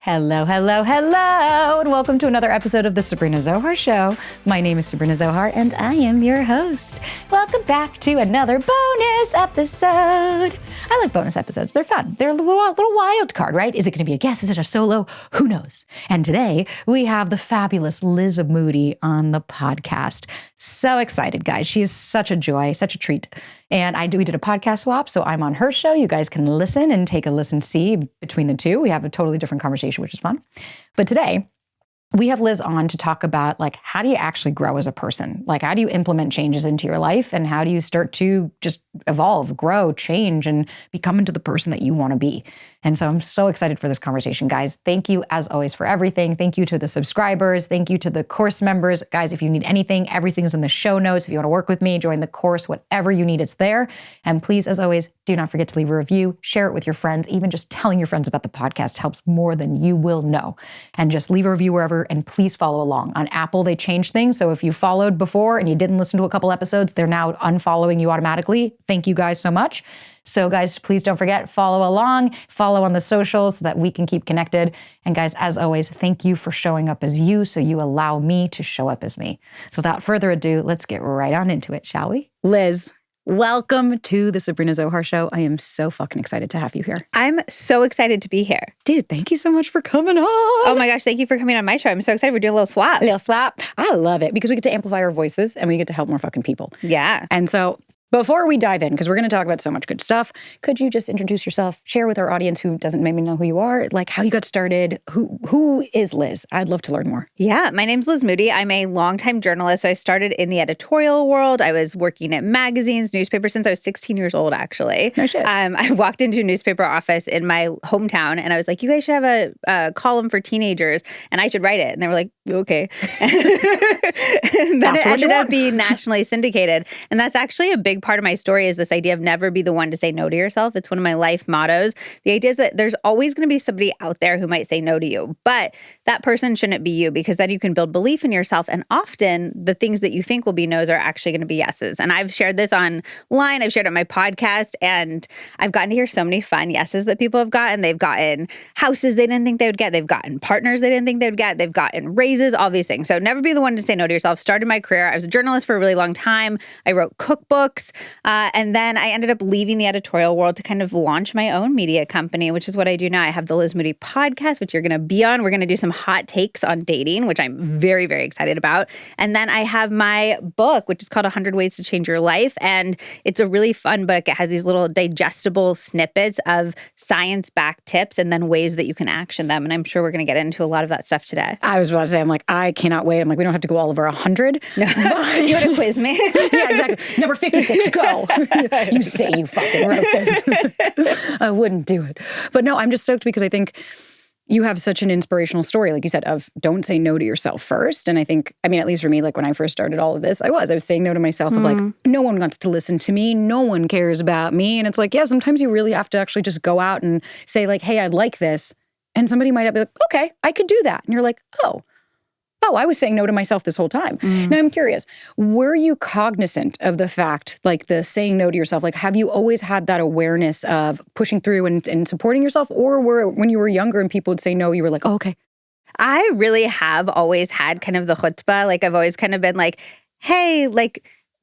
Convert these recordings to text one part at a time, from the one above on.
Hello, hello, hello, and welcome to another episode of the Sabrina Zohar Show. My name is Sabrina Zohar, and I am your host. Welcome back to another bonus episode. I like bonus episodes. They're fun. They're a little wild card, right? Is it going to be a guest? Is it a solo? Who knows? And today, we have the fabulous Liz Moody on the podcast. So excited, guys. She is such a joy, such a treat. And we did a podcast swap, so I'm on her show. You guys can listen and take a listen-see between the two. We have a totally different conversation, which is fun. But today, we have Liz on to talk about, how do you actually grow as a person? How do you implement changes into your life? And how do you start to just evolve, grow, change, and become into the person that you want to be? And so I'm so excited for this conversation, guys. Thank you, as always, for everything. Thank you to the subscribers. Thank you to the course members. Guys, if you need anything, everything's in the show notes. If you want to work with me, join the course, whatever you need, it's there. And please, as always, do not forget to leave a review, share it with your friends. Even just telling your friends about the podcast helps more than you will know. And just leave a review wherever, and please follow along. On Apple, they changed things. So if you followed before and you didn't listen to a couple episodes, they're now unfollowing you automatically. Thank you guys so much. So guys, please don't forget, follow along, follow on the socials so that we can keep connected. And guys, as always, thank you for showing up as you so you allow me to show up as me. So without further ado, let's get right on into it, shall we? Liz, welcome to the Sabrina Zohar Show. I am so fucking excited to have you here. I'm so excited to be here. Dude, thank you so much for coming on. Oh my gosh, thank you for coming on my show. I'm so excited. We're doing a little swap. I love it because we get to amplify our voices and we get to help more fucking people. Yeah. And so before we dive in, because we're going to talk about so much good stuff, could you just introduce yourself, share with our audience who doesn't maybe know who you are, how you got started? Who is Liz? I'd love to learn more. Yeah, my name's Liz Moody. I'm a longtime journalist. So I started in the editorial world. I was working at magazines, newspapers since I was 16 years old, actually. No shit. I walked into a newspaper office in my hometown and I was like, you guys should have a column for teenagers and I should write it. And they were like, okay. And then it ended up being nationally syndicated. And that's actually a big part of my story, is this idea of never be the one to say no to yourself. It's one of my life mottos. The idea is that there's always going to be somebody out there who might say no to you, but that person shouldn't be you, because then you can build belief in yourself. And often the things that you think will be no's are actually going to be yeses. And I've shared this online. I've shared it on my podcast, and I've gotten to hear so many fun yeses that people have gotten. They've gotten houses they didn't think they would get. They've gotten partners they didn't think they would get. They've gotten raises, all these things. So never be the one to say no to yourself. Started my career. I was a journalist for a really long time. I wrote cookbooks. And then I ended up leaving the editorial world to kind of launch my own media company, which is what I do now. I have the Liz Moody podcast, which you're going to be on. We're going to do some hot takes on dating, which I'm very, very excited about. And then I have my book, which is called 100 Ways to Change Your Life. And it's a really fun book. It has these little digestible snippets of science-backed tips and then ways that you can action them. And I'm sure we're going to get into a lot of that stuff today. I was about to say, I cannot wait. We don't have to go all over 100. No. You want to quiz me? Yeah, exactly. Number 56, go. You say you fucking wrote this. I wouldn't do it. But no, I'm just stoked because I think you have such an inspirational story, like you said, of don't say no to yourself first. And I think, at least for me, when I first started all of this, I was saying no to myself of no one wants to listen to me. No one cares about me. And it's sometimes you really have to actually just go out and say hey, I'd like this. And somebody might be like, okay, I could do that. And you're like, oh, I was saying no to myself this whole time. Now, I'm curious, were you cognizant of the fact, the saying no to yourself? Have you always had that awareness of pushing through and supporting yourself? Or when you were younger and people would say no, you were like, oh, okay. I really have always had kind of the chutzpah. I've always kind of been hey,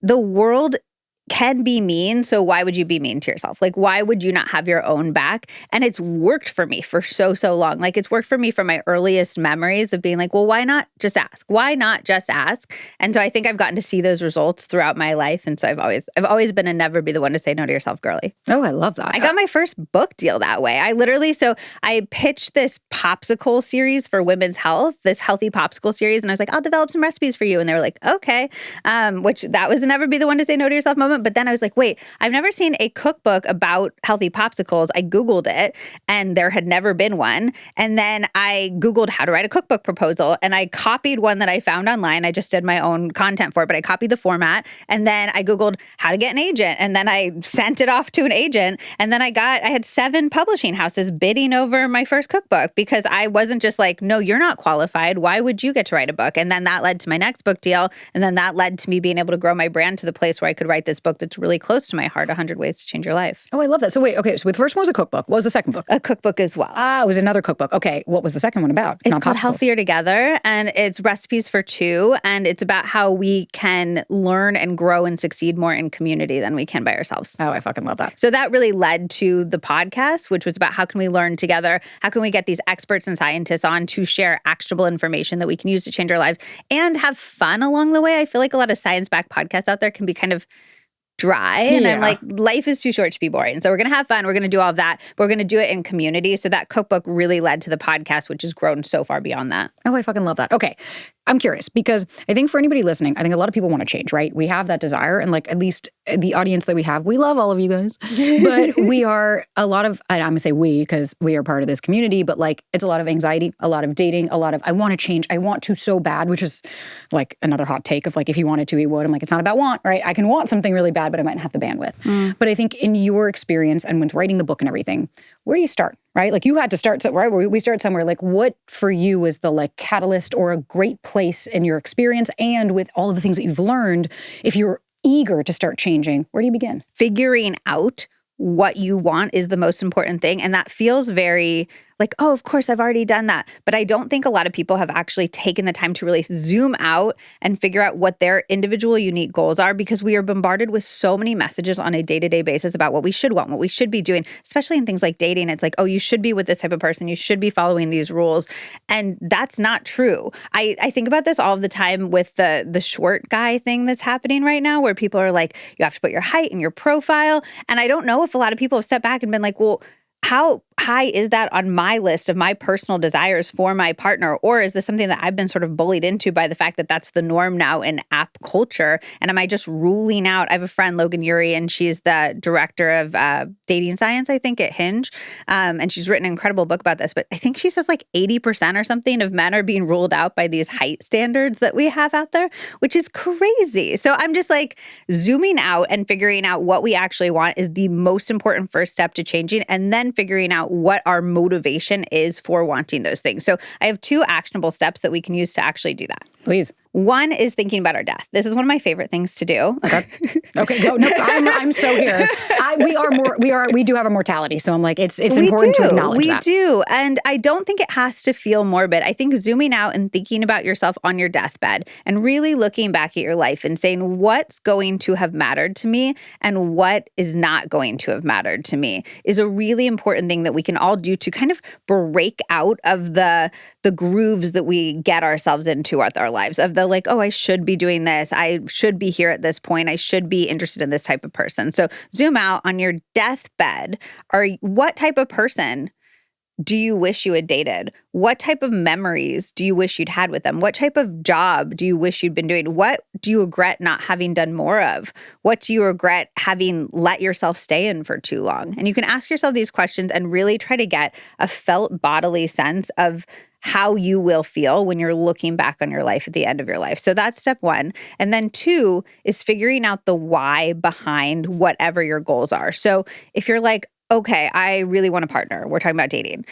the world can be mean, so why would you be mean to yourself? Why would you not have your own back? And it's worked for me for so long. It's worked for me from my earliest memories of being well, why not just ask? Why not just ask? And so I think I've gotten to see those results throughout my life. And so I've always been a never be the one to say no to yourself girly. Oh, I love that. I got my first book deal that way. I pitched this popsicle series for women's health, this healthy popsicle series. And I was I'll develop some recipes for you. And they were like, okay. Which that was a never be the one to say no to yourself moment. But then I was like, wait, I've never seen a cookbook about healthy popsicles. I Googled it and there had never been one. And then I Googled how to write a cookbook proposal and I copied one that I found online. I just did my own content for it, but I copied the format. And then I Googled how to get an agent. And then I sent it off to an agent. And then I had 7 publishing houses bidding over my first cookbook because I wasn't just no, you're not qualified. Why would you get to write a book? And then that led to my next book deal. And then that led to me being able to grow my brand to the place where I could write this book that's really close to my heart, 100 Ways to Change Your Life. Oh, I love that. So wait, okay, so the first one was a cookbook. What was the second book? A cookbook as well. It was another cookbook. Okay, what was the second one about? It's called Healthier Together, and it's recipes for two, and it's about how we can learn and grow and succeed more in community than we can by ourselves. Oh, I fucking love that. So that really led to the podcast, which was about how can we learn together? How can we get these experts and scientists on to share actionable information that we can use to change our lives and have fun along the way? I feel like a lot of science-backed podcasts out there can be kind of dry. And I'm like, life is too short to be boring. So we're going to have fun. We're going to do all of that. But we're going to do it in community. So that cookbook really led to the podcast, which has grown so far beyond that. Oh, I fucking love that. Okay. I'm curious because I think for anybody listening, I think a lot of people want to change, right? We have that desire. And like, at least the audience that we have, we love all of you guys. But we are a lot of, I'm going to say we because we are part of this community, but like, it's a lot of anxiety, a lot of dating, a lot of, I want to change. I want to so bad, which is like another hot take of like, if he wanted to, he would. I'm like, it's not about want, right? I can want something really bad, but I might not have the bandwidth. But I think in your experience and with writing the book and everything, where do you start? Right? Like you had to start somewhere, right? We start somewhere. Like what for you was the like catalyst or a great place in your experience and with all of the things that you've learned, if you're eager to start changing, where do you begin? Figuring out what you want is the most important thing. And that feels very like, oh, of course, I've already done that. But I don't think a lot of people have actually taken the time to really zoom out and figure out what their individual unique goals are, because we are bombarded with so many messages on a day-to-day basis about what we should want, what we should be doing, especially in things like dating. It's like, oh, you should be with this type of person. You should be following these rules. And that's not true. I think about this all the time with the short guy thing that's happening right now, where people are like, you have to put your height in your profile. And I don't know if a lot of people have stepped back and been like, well, how high is that on my list of my personal desires for my partner? Or is this something that I've been sort of bullied into by the fact that that's the norm now in app culture? And am I just ruling out? I have a friend, Logan Ury, and she's the director of dating science, I think, at Hinge. And she's written an incredible book about this. But I think she says like 80% or something of men are being ruled out by these height standards that we have out there, which is crazy. So I'm just like zooming out and figuring out what we actually want is the most important first step to changing, and then figuring out what our motivation is for wanting those things. So I have 2 actionable steps that we can use to actually do that. Please. One is thinking about our death. This is one of my favorite things to do. Okay. No, I'm so here. We do have a mortality. So I'm like, it's important to acknowledge that. We do. And I don't think it has to feel morbid. I think zooming out and thinking about yourself on your deathbed and really looking back at your life and saying, what's going to have mattered to me and what is not going to have mattered to me is a really important thing that we can all do to kind of break out of the grooves that we get ourselves into with our lives, of the like, oh, I should be doing this. I should be here at this point. I should be interested in this type of person. So zoom out on your deathbed. What type of person do you wish you had dated? What type of memories do you wish you'd had with them? What type of job do you wish you'd been doing? What do you regret not having done more of? What do you regret having let yourself stay in for too long? And you can ask yourself these questions and really try to get a felt bodily sense of how you will feel when you're looking back on your life at the end of your life. So that's step 1. And then 2 is figuring out the why behind whatever your goals are. So if you're like, okay, I really want a partner. We're talking about dating.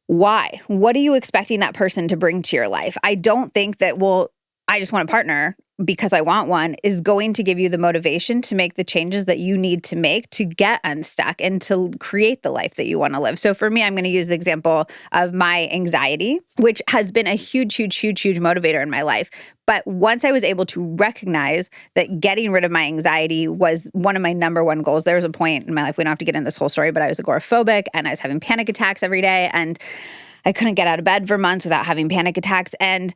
Why? What are you expecting that person to bring to your life? I don't think that, well, I just want a partner because I want one is going to give you the motivation to make the changes that you need to make to get unstuck and to create the life that you want to live. So for me, I'm going to use the example of my anxiety, which has been a huge motivator in my life. But once I was able to recognize that getting rid of my anxiety was one of my number one goals, there was a point in my life, we don't have to get into this whole story, but I was agoraphobic and I was having panic attacks every day and I couldn't get out of bed for months without having panic attacks. And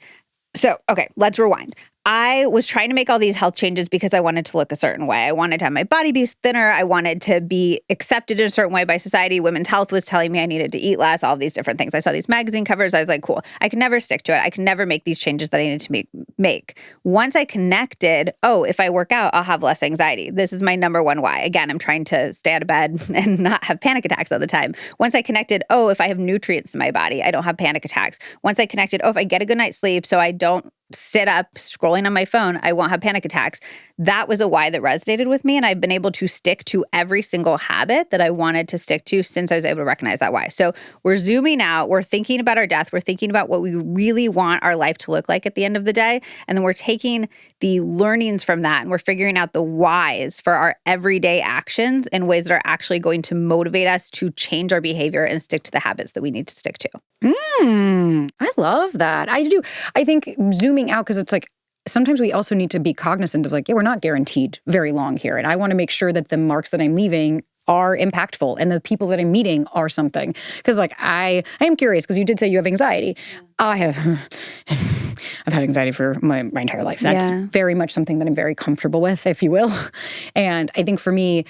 so, okay, let's rewind. I was trying to make all these health changes because I wanted to look a certain way. I wanted to have my body be thinner. I wanted to be accepted in a certain way by society. Women's Health was telling me I needed to eat less, all of these different things. I saw these magazine covers. I was like, cool. I can never stick to it. I can never make these changes that I needed to make. Once I connected, oh, if I work out, I'll have less anxiety. This is my number one why. Again, I'm trying to stay out of bed and not have panic attacks all the time. Once I connected, oh, if I have nutrients in my body, I don't have panic attacks. Once I connected, oh, if I get a good night's sleep so I don't sit up scrolling on my phone, I won't have panic attacks. That was a why that resonated with me. And I've been able to stick to every single habit that I wanted to stick to since I was able to recognize that why. So we're zooming out. We're thinking about our death. We're thinking about what we really want our life to look like at the end of the day. And then we're taking the learnings from that and we're figuring out the whys for our everyday actions in ways that are actually going to motivate us to change our behavior and stick to the habits that we need to stick to. I love that. I do. I think zooming out, because it's like, sometimes we also need to be cognizant of like, yeah, we're not guaranteed very long here. And I want to make sure that the marks that I'm leaving are impactful and the people that I'm meeting are something. Because like, I am curious, because you did say you have anxiety. I have, I've had anxiety for my entire life. That's very much something that I'm very comfortable with, if you will. And I think for me,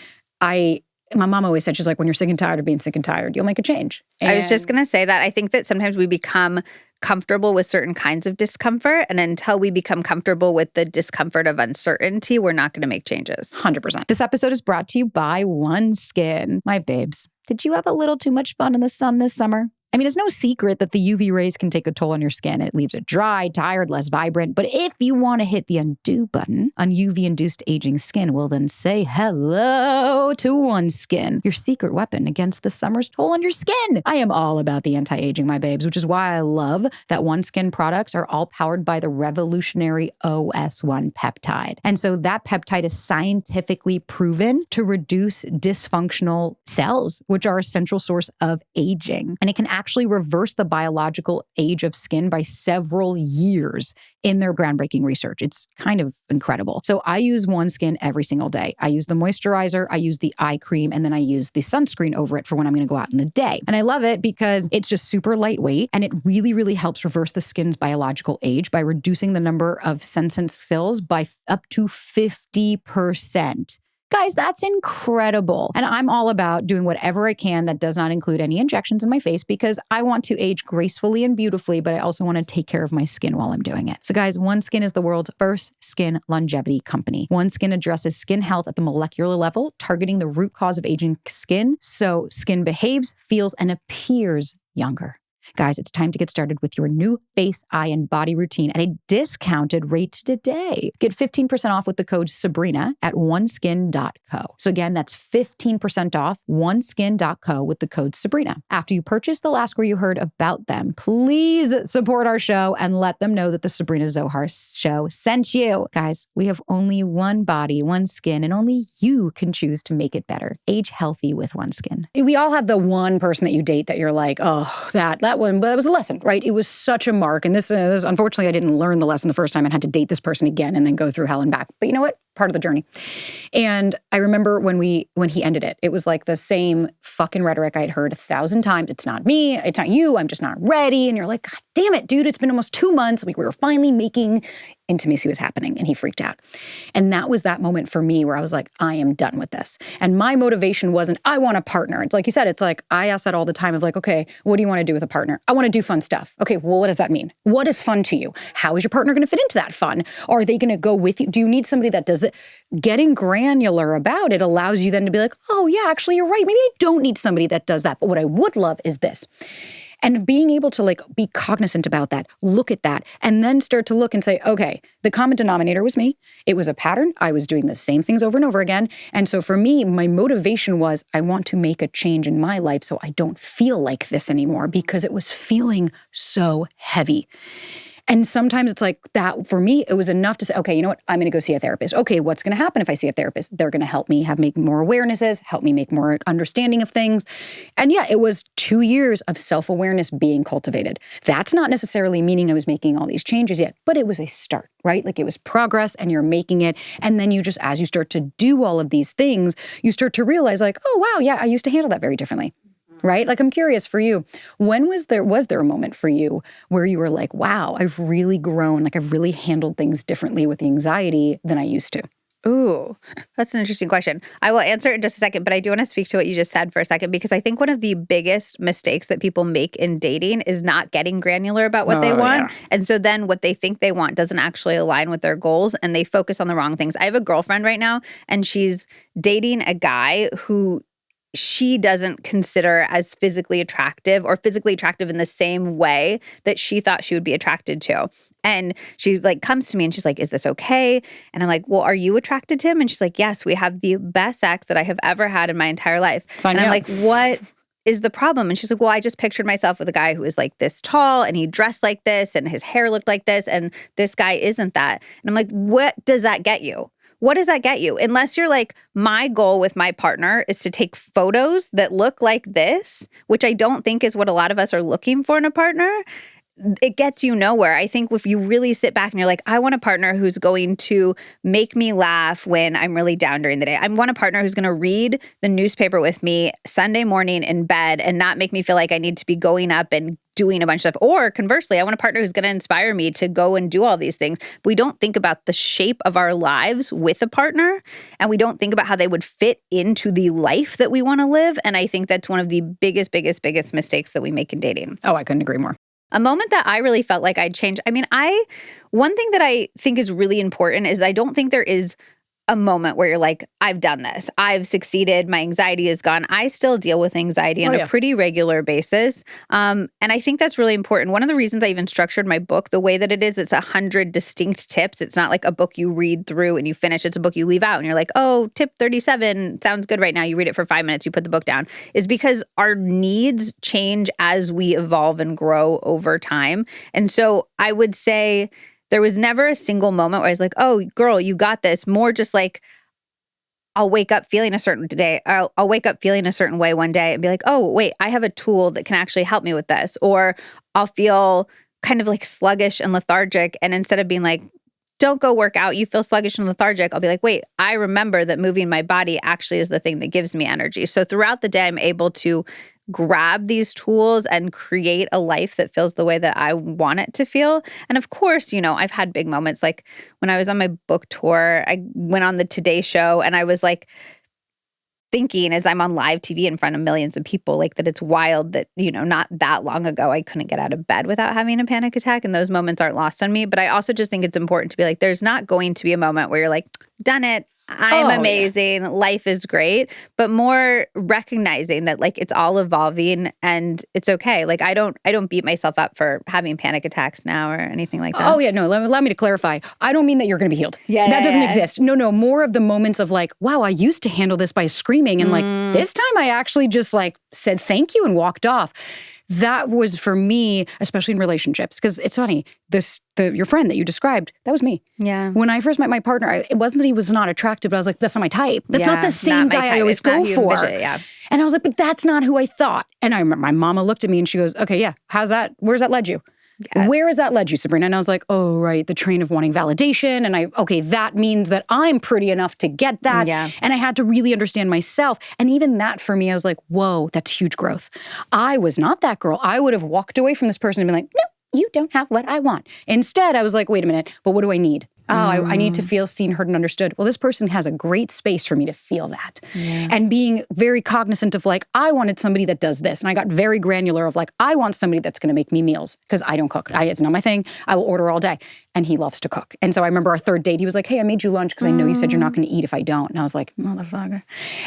my mom always said, she's like, when you're sick and tired of being sick and tired, you'll make a change. And I was just going to say that. I think that sometimes we become comfortable with certain kinds of discomfort. And until we become comfortable with the discomfort of uncertainty, we're not going to make changes. 100%. This episode is brought to you by OneSkin. My babes, did you have a little too much fun in the sun this summer? I mean, it's no secret that the UV rays can take a toll on your skin. It leaves it dry, tired, less vibrant. But if you want to hit the undo button on UV-induced aging skin, well, then say hello to OneSkin, your secret weapon against the summer's toll on your skin. I am all about the anti-aging, my babes, which is why I love that OneSkin products are all powered by the revolutionary OS1 peptide. And so that peptide is scientifically proven to reduce dysfunctional cells, which are a central source of aging. And it can actually reverse the biological age of skin by several years in their groundbreaking research. It's kind of incredible. So I use OneSkin every single day. I use the moisturizer, I use the eye cream, and then I use the sunscreen over it for when I'm going to go out in the day. And I love it because it's just super lightweight and it really, really helps reverse the skin's biological age by reducing the number of senescent cells by up to 50%. Guys, that's incredible. And I'm all about doing whatever I can that does not include any injections in my face because I want to age gracefully and beautifully, but I also want to take care of my skin while I'm doing it. So guys, OneSkin is the world's first skin longevity company. OneSkin addresses skin health at the molecular level, targeting the root cause of aging skin so skin behaves, feels, and appears younger. Guys, it's time to get started with your new face, eye, and body routine at a discounted rate today. Get 15% off with the code Sabrina at oneskin.co. So again, that's 15% off oneskin.co with the code Sabrina. After you purchase, they'll ask where you heard about them. Please support our show and let them know that the Sabrina Zohar show sent you. Guys, we have only one body, one skin, and only you can choose to make it better. Age healthy with OneSkin. We all have the one person that you date that you're like, oh, that one, but that was a lesson, right? It was such a mark. And this unfortunately, I didn't learn the lesson the first time and had to date this person again and then go through hell and back. But you know what? Part of the journey. And I remember when he ended it, it was like the same fucking rhetoric I had heard 1,000 times. It's not me. It's not you. I'm just not ready. And you're like, God damn it, dude. It's been almost 2 months. We were finally making intimacy was happening. And he freaked out. And that was that moment for me where I was like, I am done with this. And my motivation wasn't, I want a partner. It's like you said, it's like, I ask that all the time of like, okay, what do you want to do with a partner? I want to do fun stuff. Okay, well, what does that mean? What is fun to you? How is your partner going to fit into that fun? Are they going to go with you? Do you need somebody that does it? Getting granular about it allows you then to be like, oh yeah, actually you're right. Maybe I don't need somebody that does that. But what I would love is this. And being able to like be cognizant about that, look at that, and then start to look and say, okay, the common denominator was me. It was a pattern. I was doing the same things over and over again. And so for me, my motivation was I want to make a change in my life so I don't feel like this anymore because it was feeling so heavy. And sometimes it's like that, for me, it was enough to say, okay, you know what? I'm going to go see a therapist. Okay, what's going to happen if I see a therapist? They're going to help me make more awarenesses, help me make more understanding of things. And yeah, it was 2 years of self-awareness being cultivated. That's not necessarily meaning I was making all these changes yet, but it was a start, right? Like it was progress and you're making it. And then you just, as you start to do all of these things, you start to realize like, oh, wow, yeah, I used to handle that very differently. Right? Like I'm curious for you, when was there a moment for you where you were like, wow, I've really grown, like I've really handled things differently with the anxiety than I used to? Ooh, that's an interesting question. I will answer it in just a second, but I do want to speak to what you just said for a second, because I think one of the biggest mistakes that people make in dating is not getting granular about what they want. Yeah. And so then what they think they want doesn't actually align with their goals and they focus on the wrong things. I have a girlfriend right now and she's dating a guy who she doesn't consider as physically attractive or physically attractive in the same way that she thought she would be attracted to. And she like comes to me and she's like, is this okay? And I'm like, well, are you attracted to him? And she's like, yes, we have the best sex that I have ever had in my entire life. And I'm like, what is the problem? And she's like, well, I just pictured myself with a guy who was like this tall and he dressed like this and his hair looked like this. And this guy isn't that. And I'm like, what does that get you? What does that get you? Unless you're like, my goal with my partner is to take photos that look like this, which I don't think is what a lot of us are looking for in a partner. It gets you nowhere. I think if you really sit back and you're like, I want a partner who's going to make me laugh when I'm really down during the day. I want a partner who's going to read the newspaper with me Sunday morning in bed and not make me feel like I need to be going up and doing a bunch of stuff. Or conversely, I want a partner who's going to inspire me to go and do all these things. We don't think about the shape of our lives with a partner, and we don't think about how they would fit into the life that we want to live. And I think that's one of the biggest mistakes that we make in dating. Oh, I couldn't agree more. A moment that I really felt like I'd changed. I mean, one thing that I think is really important is I don't think there is a moment where you're like, I've done this. I've succeeded. My anxiety is gone. I still deal with anxiety on a pretty regular basis. And I think that's really important. One of the reasons I even structured my book the way that it is, it's 100 distinct tips. It's not like a book you read through and you finish. It's a book you leave out and you're like, oh, tip 37 sounds good right now. You read it for 5 minutes, you put the book down. Is because our needs change as we evolve and grow over time. And so I would say there was never a single moment where I was like, oh, girl, you got this. More just like, I'll wake up feeling a certain day. I'll wake up feeling a certain way one day and be like, oh, wait, I have a tool that can actually help me with this. Or I'll feel kind of like sluggish and lethargic. And instead of being like, don't go work out, you feel sluggish and lethargic, I'll be like, wait, I remember that moving my body actually is the thing that gives me energy. So throughout the day, I'm able to grab these tools and create a life that feels the way that I want it to feel. And of course, I've had big moments. Like when I was on my book tour, I went on the Today Show and I was like thinking as I'm on live TV in front of millions of people, like that it's wild that, not that long ago, I couldn't get out of bed without having a panic attack. And those moments aren't lost on me. But I also just think it's important to be like, there's not going to be a moment where you're like, done it. I'm amazing. Yeah. Life is great. But more recognizing that like it's all evolving and it's okay. Like I don't beat myself up for having panic attacks now or anything like that. Oh yeah, no, allow me to clarify. I don't mean that you're going to be healed. Yeah. That doesn't exist. No, more of the moments of like, wow, I used to handle this by screaming and like this time I actually just like said thank you and walked off. That was for me, especially in relationships, because it's funny, your friend that you described, that was me. Yeah. When I first met my partner, it wasn't that he was not attractive, but I was like, that's not my type. That's not the same guy I always go for. Yeah. And I was like, but that's not who I thought. And I remember my mama looked at me and she goes, okay, yeah, where's that led you? Yeah. Where has that led you, Sabrina? And I was like, oh, right, the train of wanting validation. And that means that I'm pretty enough to get that. Yeah. And I had to really understand myself. And even that for me, I was like, whoa, that's huge growth. I was not that girl. I would have walked away from this person and been like, no, you don't have what I want. Instead, I was like, wait a minute, but what do I need? Oh, I need to feel seen, heard, and understood. Well, this person has a great space for me to feel that. Yeah. And being very cognizant of like, I wanted somebody that does this. And I got very granular of like, I want somebody that's going to make me meals because I don't cook. It's not my thing. I will order all day. And he loves to cook. And so I remember our third date, he was like, hey, I made you lunch because I know you said you're not going to eat if I don't. And I was like, motherfucker.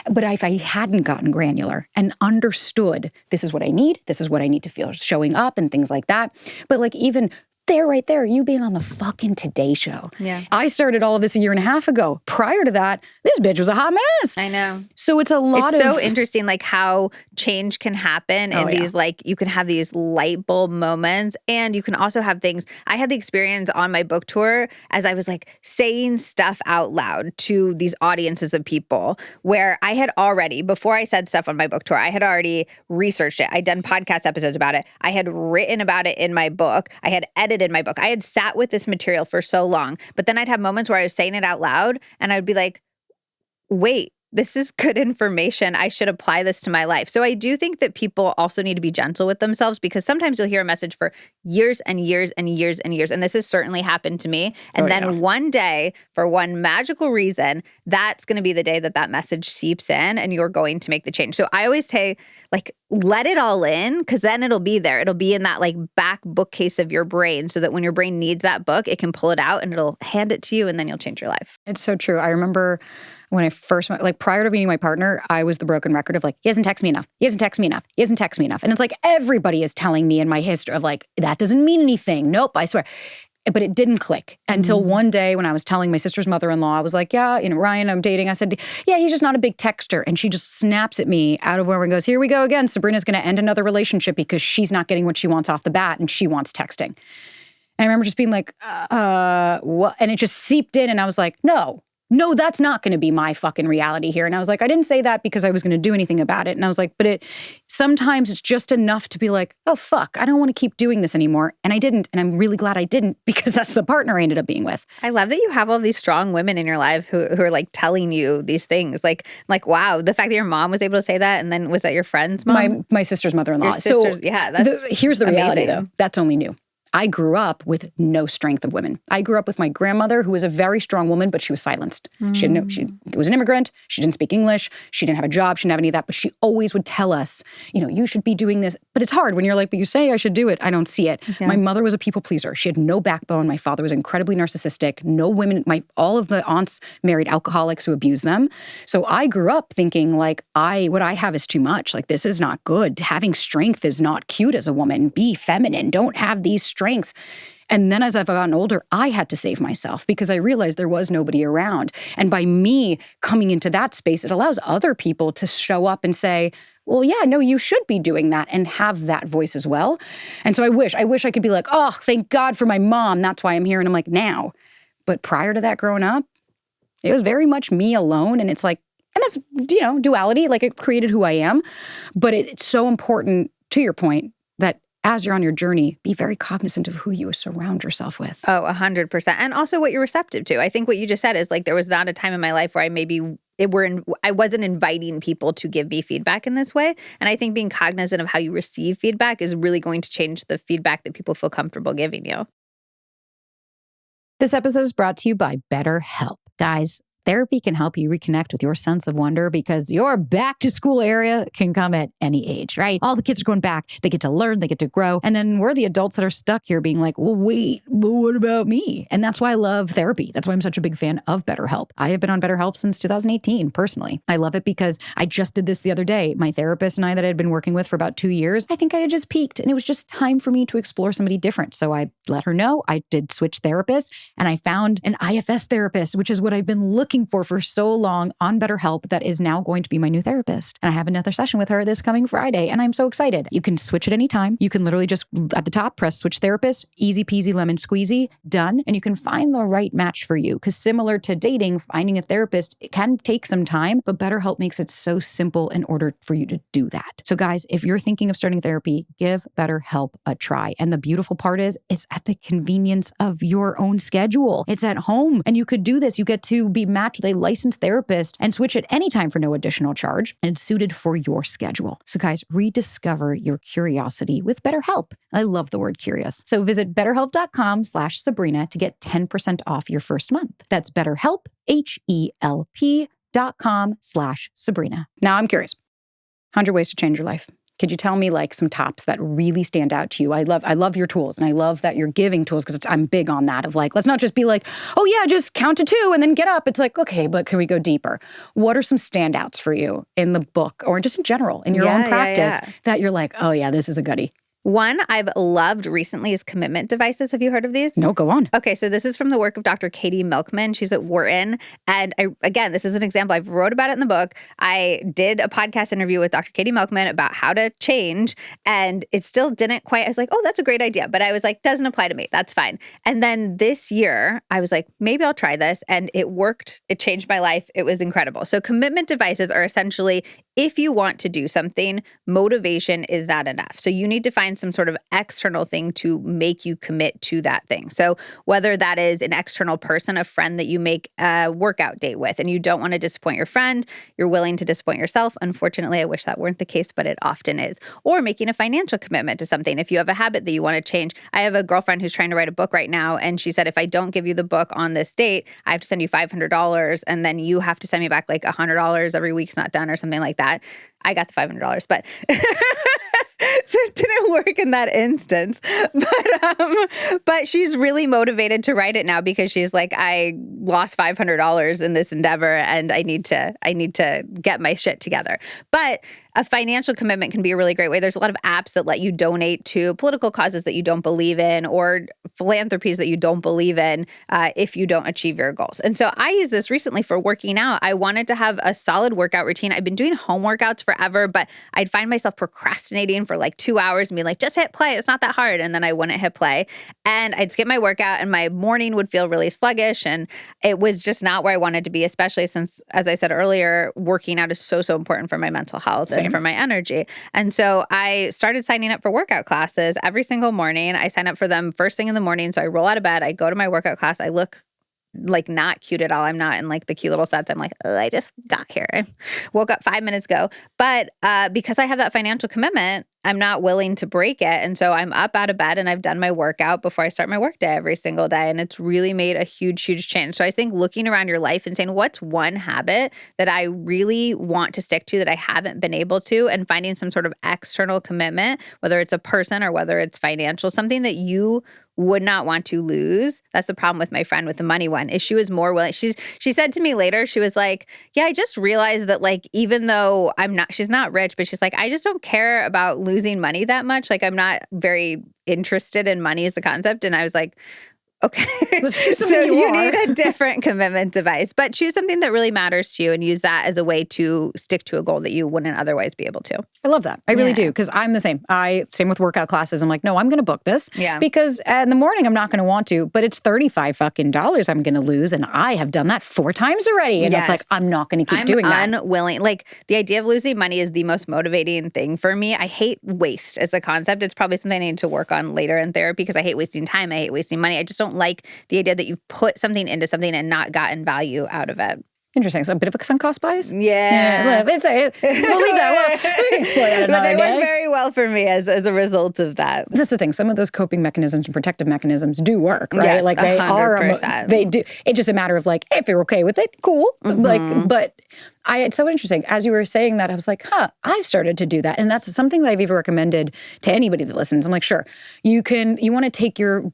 But if I hadn't gotten granular and understood this is what I need to feel showing up and things like that. But like even right there, you being on the fucking Today Show. Yeah. I started all of this a year and a half ago. Prior to that, this bitch was a hot mess. I know. So it's It's so interesting, like how change can happen in these, like you can have these light bulb moments and you can also have things. I had the experience on my book tour as I was like saying stuff out loud to these audiences of people where I had already, before I said stuff on my book tour, I had already researched it. I'd done podcast episodes about it. I had written about it in my book. I had edited my book. I had sat with this material for so long, but then I'd have moments where I was saying it out loud and I'd be like, wait, this is good information. I should apply this to my life. So I do think that people also need to be gentle with themselves because sometimes you'll hear a message for years and years and years and years. And this has certainly happened to me. And one day, for one magical reason, that's going to be the day that message seeps in and you're going to make the change. So I always say, like, let it all in, because then it'll be there. It'll be in that like back bookcase of your brain, so that when your brain needs that book, it can pull it out and it'll hand it to you, and then you'll change your life. It's so true. I remember when I first met, like prior to meeting my partner, I was the broken record of like, he hasn't texted me enough. He hasn't texted me enough. He hasn't texted me enough. And it's like everybody is telling me in my history of like, that doesn't mean anything. Nope, I swear. But it didn't click until one day when I was telling my sister's mother-in-law, I was like, yeah, Ryan, I'm dating. I said, yeah, he's just not a big texter. And she just snaps at me out of where and goes, here we go again. Sabrina's going to end another relationship because she's not getting what she wants off the bat and she wants texting. And I remember just being like, what? And it just seeped in and I was like, no, that's not going to be my fucking reality here. And I was like, I didn't say that because I was going to do anything about it. And I was like, but sometimes it's just enough to be like, oh, fuck, I don't want to keep doing this anymore. And I didn't. And I'm really glad I didn't, because that's the partner I ended up being with. I love that you have all these strong women in your life who are like telling you these things. Like, wow, the fact that your mom was able to say that. And then was that your friend's mom? My sister's mother-in-law. Your sister's, yeah. Here's the reality amazing. though. That's only new. I grew up with no strength of women. I grew up with my grandmother, who was a very strong woman, but she was silenced. She was an immigrant. She didn't speak English. She didn't have a job. She didn't have any of that. But she always would tell us, you should be doing this. But it's hard when you're like, but you say I should do it. I don't see it. Yeah. My mother was a people pleaser. She had no backbone. My father was incredibly narcissistic. No women. All of the aunts married alcoholics who abused them. So I grew up thinking like, what I have is too much. Like, this is not good. Having strength is not cute as a woman. Be feminine. Don't have these strengths. And then as I've gotten older, I had to save myself because I realized there was nobody around. And by me coming into that space, it allows other people to show up and say, well, yeah, no, you should be doing that, and have that voice as well. And so I wish I could be like, oh, thank God for my mom. That's why I'm here. And I'm like, now. But prior to that growing up, it was very much me alone. And it's like, and that's, duality, like it created who I am. But it's so important, to your point, that as you're on your journey, be very cognizant of who you surround yourself with. Oh, 100%. And also what you're receptive to. I think what you just said is like, there was not a time in my life where I wasn't inviting people to give me feedback in this way. And I think being cognizant of how you receive feedback is really going to change the feedback that people feel comfortable giving you. This episode is brought to you by BetterHelp. Guys, therapy can help you reconnect with your sense of wonder, because your back to school area can come at any age, right? All the kids are going back. They get to learn, they get to grow. And then we're the adults that are stuck here being like, well, wait, but what about me? And that's why I love therapy. That's why I'm such a big fan of BetterHelp. I have been on BetterHelp since 2018, personally. I love it because I just did this the other day. My therapist and I that I had been working with for about 2 years, I think I had just peaked, and it was just time for me to explore somebody different. So I let her know. I did switch therapists, and I found an IFS therapist, which is what I've been looking for so long, on BetterHelp, that is now going to be my new therapist. And I have another session with her this coming Friday, and I'm so excited. You can switch at any time. You can literally just, at the top, press switch therapist, easy peasy lemon squeezy, done. And you can find the right match for you. Because similar to dating, finding a therapist, it can take some time, but BetterHelp makes it so simple in order for you to do that. So guys, if you're thinking of starting therapy, give BetterHelp a try. And the beautiful part is, it's at the convenience of your own schedule. It's at home, and you could do this. You get to be matched with a licensed therapist and switch at any time for no additional charge, and it's suited for your schedule. So guys, rediscover your curiosity with BetterHelp. I love the word curious. So visit betterhelp.com/Sabrina to get 10% off your first month. That's BetterHelp, HELP.com/Sabrina. Now I'm curious. 100 ways to change your life. Could you tell me like some tops that really stand out to you? I love your tools, and I love that you're giving tools, because I'm big on that of like, let's not just be like, oh yeah, just count to 2 and then get up. It's like, okay, but can we go deeper? What are some standouts for you in the book, or just in general in your own practice that you're like, oh yeah, this is a goodie? One I've loved recently is commitment devices. Have you heard of these? No, go on. Okay, so this is from the work of Dr. Katie Milkman. She's at Wharton. And again, this is an example. I wrote about it in the book. I did a podcast interview with Dr. Katie Milkman about how to change, and it still didn't quite. I was like, oh, that's a great idea. But I was like, doesn't apply to me. That's fine. And then this year, I was like, maybe I'll try this. And it worked. It changed my life. It was incredible. So commitment devices are essentially, if you want to do something, motivation is not enough. So you need to find some sort of external thing to make you commit to that thing. So whether that is an external person, a friend that you make a workout date with, and you don't want to disappoint your friend, you're willing to disappoint yourself. Unfortunately, I wish that weren't the case, but it often is. Or making a financial commitment to something. If you have a habit that you want to change. I have a girlfriend who's trying to write a book right now, and she said, if I don't give you the book on this date, I have to send you $500, and then you have to send me back like $100 every week's not done or something like that. I got the $500, but it didn't work in that instance. But she's really motivated to write it now because she's like, I lost $500 in this endeavor and I need to get my shit together. But a financial commitment can be a really great way. There's a lot of apps that let you donate to political causes that you don't believe in or philanthropies that you don't believe in if you don't achieve your goals. And so I use this recently for working out. I wanted to have a solid workout routine. I've been doing home workouts forever, but I'd find myself procrastinating for like 2 hours and be like, just hit play. It's not that hard. And then I wouldn't hit play. And I'd skip my workout and my morning would feel really sluggish. And it was just not where I wanted to be, especially since, as I said earlier, working out is so important for my mental health and for my energy. And so I started signing up for workout classes every single morning. I sign up for them first thing in the morning. So I roll out of bed, I go to my workout class, I look like not cute at all. I'm not in like the cute little sets. I'm like, oh, I just got here. I woke up 5 minutes ago. But because I have that financial commitment, I'm not willing to break it. And so I'm up out of bed and I've done my workout before I start my workday every single day. And it's really made a huge change. So I think looking around your life and saying, what's one habit that I really want to stick to that I haven't been able to, and finding some sort of external commitment, whether it's a person or whether it's financial, something that you would not want to lose. That's the problem with my friend with the money one, is she was more willing. She said to me later, she was like, yeah, I just realized that like, even though she's not rich, but she's like, I just don't care about losing money that much. Like I'm not very interested in money as a concept. And I was like, okay, so you need a different commitment device, but choose something that really matters to you and use that as a way to stick to a goal that you wouldn't otherwise be able to. I love that. I really do, because I'm the same. Same with workout classes. I'm like, no, I'm going to book this because in the morning I'm not going to want to, but it's $35 fucking I'm going to lose, and I have done that 4 times already, and it's like I'm not going to keep doing that. I'm unwilling. Like the idea of losing money is the most motivating thing for me. I hate waste as a concept. It's probably something I need to work on later in therapy because I hate wasting time. I hate wasting money. I just don't like the idea that you've put something into something and not gotten value out of it. Interesting. So a bit of a sunk cost bias? Yeah. We'll leave that. We can explore that another day. But they work very well for me as a result of that. That's the thing. Some of those coping mechanisms and protective mechanisms do work, right? Yes, like they 100%. They do. It's just a matter of like, if you're okay with it, cool. But it's so interesting. As you were saying that, I was like, I've started to do that. And that's something that I've even recommended to anybody that listens. I'm like, sure, you want to take your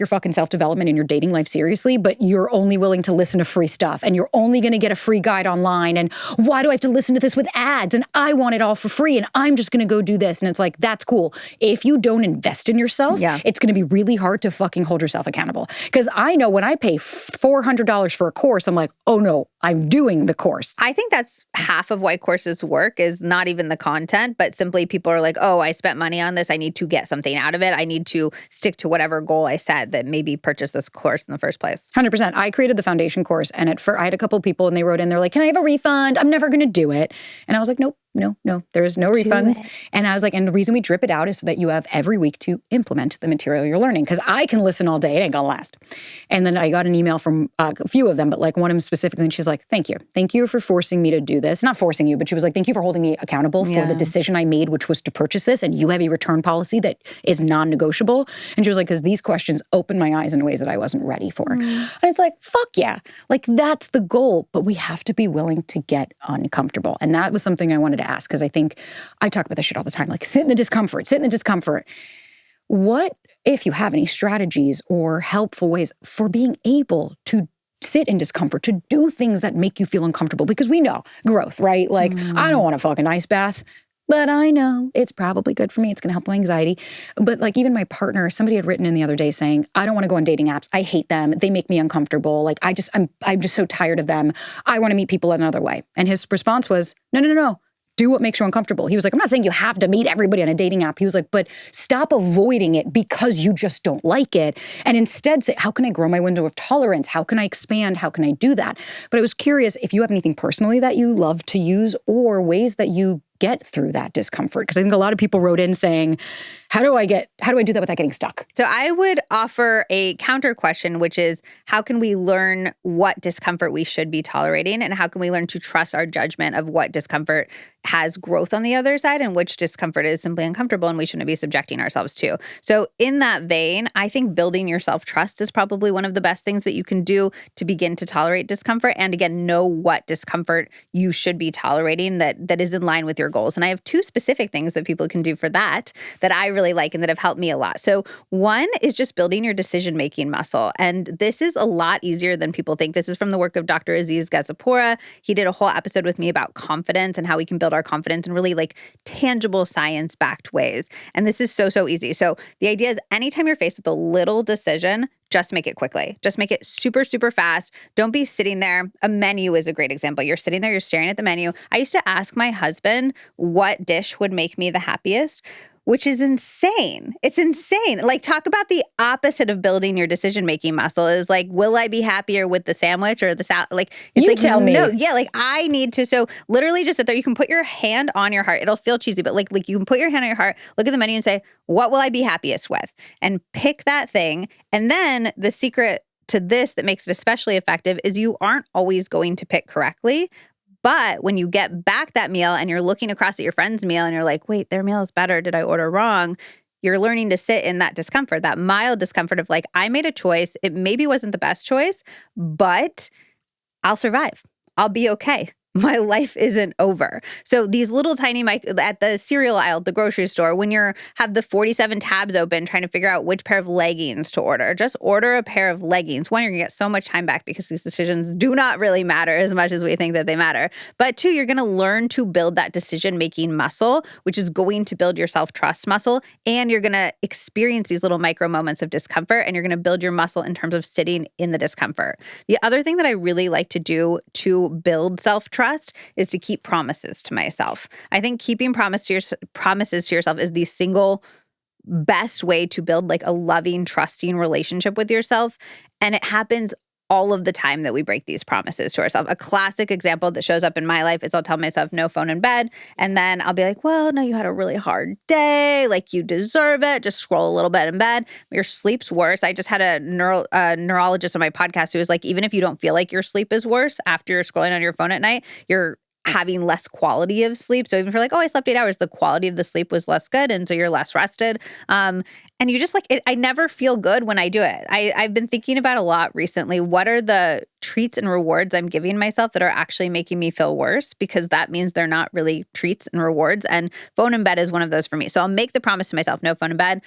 fucking self-development and your dating life seriously, but you're only willing to listen to free stuff, and you're only going to get a free guide online. And why do I have to listen to this with ads? And I want it all for free, and I'm just going to go do this. And it's like, that's cool. If you don't invest in yourself, it's going to be really hard to fucking hold yourself accountable. Because I know when I pay $400 for a course, I'm like, oh no, I'm doing the course. I think that's half of why courses work, is not even the content, but simply people are like, oh, I spent money on this. I need to get something out of it. I need to stick to whatever goal I set that maybe purchased this course in the first place. 100%. I created the foundation course, and I had a couple people, and they wrote in, they're like, can I have a refund? I'm never going to do it. And I was like, nope. No, there's no refunds. And I was like, and the reason we drip it out is so that you have every week to implement the material you're learning. Because I can listen all day, it ain't gonna last. And then I got an email from a few of them, but like one of them specifically, and she's like, thank you for forcing me to do this. Not forcing you, but she was like, thank you for holding me accountable for the decision I made, which was to purchase this. And you have a return policy that is non-negotiable. And she was like, because these questions opened my eyes in ways that I wasn't ready for. And it's like, fuck yeah. Like that's the goal, but we have to be willing to get uncomfortable. And that was something I wanted to ask, because I think I talk about this shit all the time, like sit in the discomfort. What if you have any strategies or helpful ways for being able to sit in discomfort, to do things that make you feel uncomfortable? Because we know growth, right? Like I don't want a fucking ice bath, but I know it's probably good for me. It's going to help my anxiety. But like even my partner, somebody had written in the other day saying, I don't want to go on dating apps. I hate them. They make me uncomfortable. Like I'm just so tired of them. I want to meet people another way. And his response was, no. Do what makes you uncomfortable. He was like, I'm not saying you have to meet everybody on a dating app. He was like, but stop avoiding it because you just don't like it. And instead say, how can I grow my window of tolerance? How can I expand? How can I do that? But I was curious if you have anything personally that you love to use or ways that you get through that discomfort. Because I think a lot of people wrote in saying, How do I do that without getting stuck? So I would offer a counter question, which is how can we learn what discomfort we should be tolerating, and how can we learn to trust our judgment of what discomfort has growth on the other side and which discomfort is simply uncomfortable and we shouldn't be subjecting ourselves to. So in that vein, I think building your self-trust is probably one of the best things that you can do to begin to tolerate discomfort, and again, know what discomfort you should be tolerating that is in line with your goals. And I have two specific things that people can do for that I really like and that have helped me a lot. So one is just building your decision-making muscle. And this is a lot easier than people think. This is from the work of Dr. Aziz Gazipora. He did a whole episode with me about confidence and how we can build our confidence in really like tangible science-backed ways. And this is so easy. So the idea is anytime you're faced with a little decision, just make it quickly. Just make it super fast. Don't be sitting there. A menu is a great example. You're sitting there, you're staring at the menu. I used to ask my husband what dish would make me the happiest, which is insane. It's insane. Like, talk about the opposite of building your decision-making muscle is like, will I be happier with the sandwich or the salad? Like, it's you like, tell me. No, yeah, like I need to. So literally just sit there. You can put your hand on your heart. It'll feel cheesy, but like you can put your hand on your heart, look at the menu and say, what will I be happiest with? And pick that thing. And then the secret to this that makes it especially effective is you aren't always going to pick correctly. But when you get back that meal and you're looking across at your friend's meal and you're like, wait, their meal is better. Did I order wrong? You're learning to sit in that discomfort, that mild discomfort of like, I made a choice. It maybe wasn't the best choice, but I'll survive. I'll be okay. My life isn't over. So these little tiny at the cereal aisle at the grocery store, when you have the 47 tabs open trying to figure out which pair of leggings to order, just order a pair of leggings. One, you're going to get so much time back because these decisions do not really matter as much as we think that they matter. But two, you're going to learn to build that decision-making muscle, which is going to build your self-trust muscle. And you're going to experience these little micro moments of discomfort, and you're going to build your muscle in terms of sitting in the discomfort. The other thing that I really like to do to build self-trust is to keep promises to myself. I think keeping promises to yourself is the single best way to build like a loving, trusting relationship with yourself. And it happens all of the time that we break these promises to ourselves. A classic example that shows up in my life is I'll tell myself no phone in bed. And then I'll be like, well, no, you had a really hard day. Like, you deserve it. Just scroll a little bit in bed. Your sleep's worse. I just had a neurologist on my podcast who was like, even if you don't feel like your sleep is worse after you're scrolling on your phone at night, you're having less quality of sleep. So even if you're like, oh, I slept 8 hours, the quality of the sleep was less good. And so you're less rested. And you just like it. I never feel good when I do it. I've been thinking about a lot recently. What are the treats and rewards I'm giving myself that are actually making me feel worse? Because that means they're not really treats and rewards. And phone in bed is one of those for me. So I'll make the promise to myself, no phone in bed.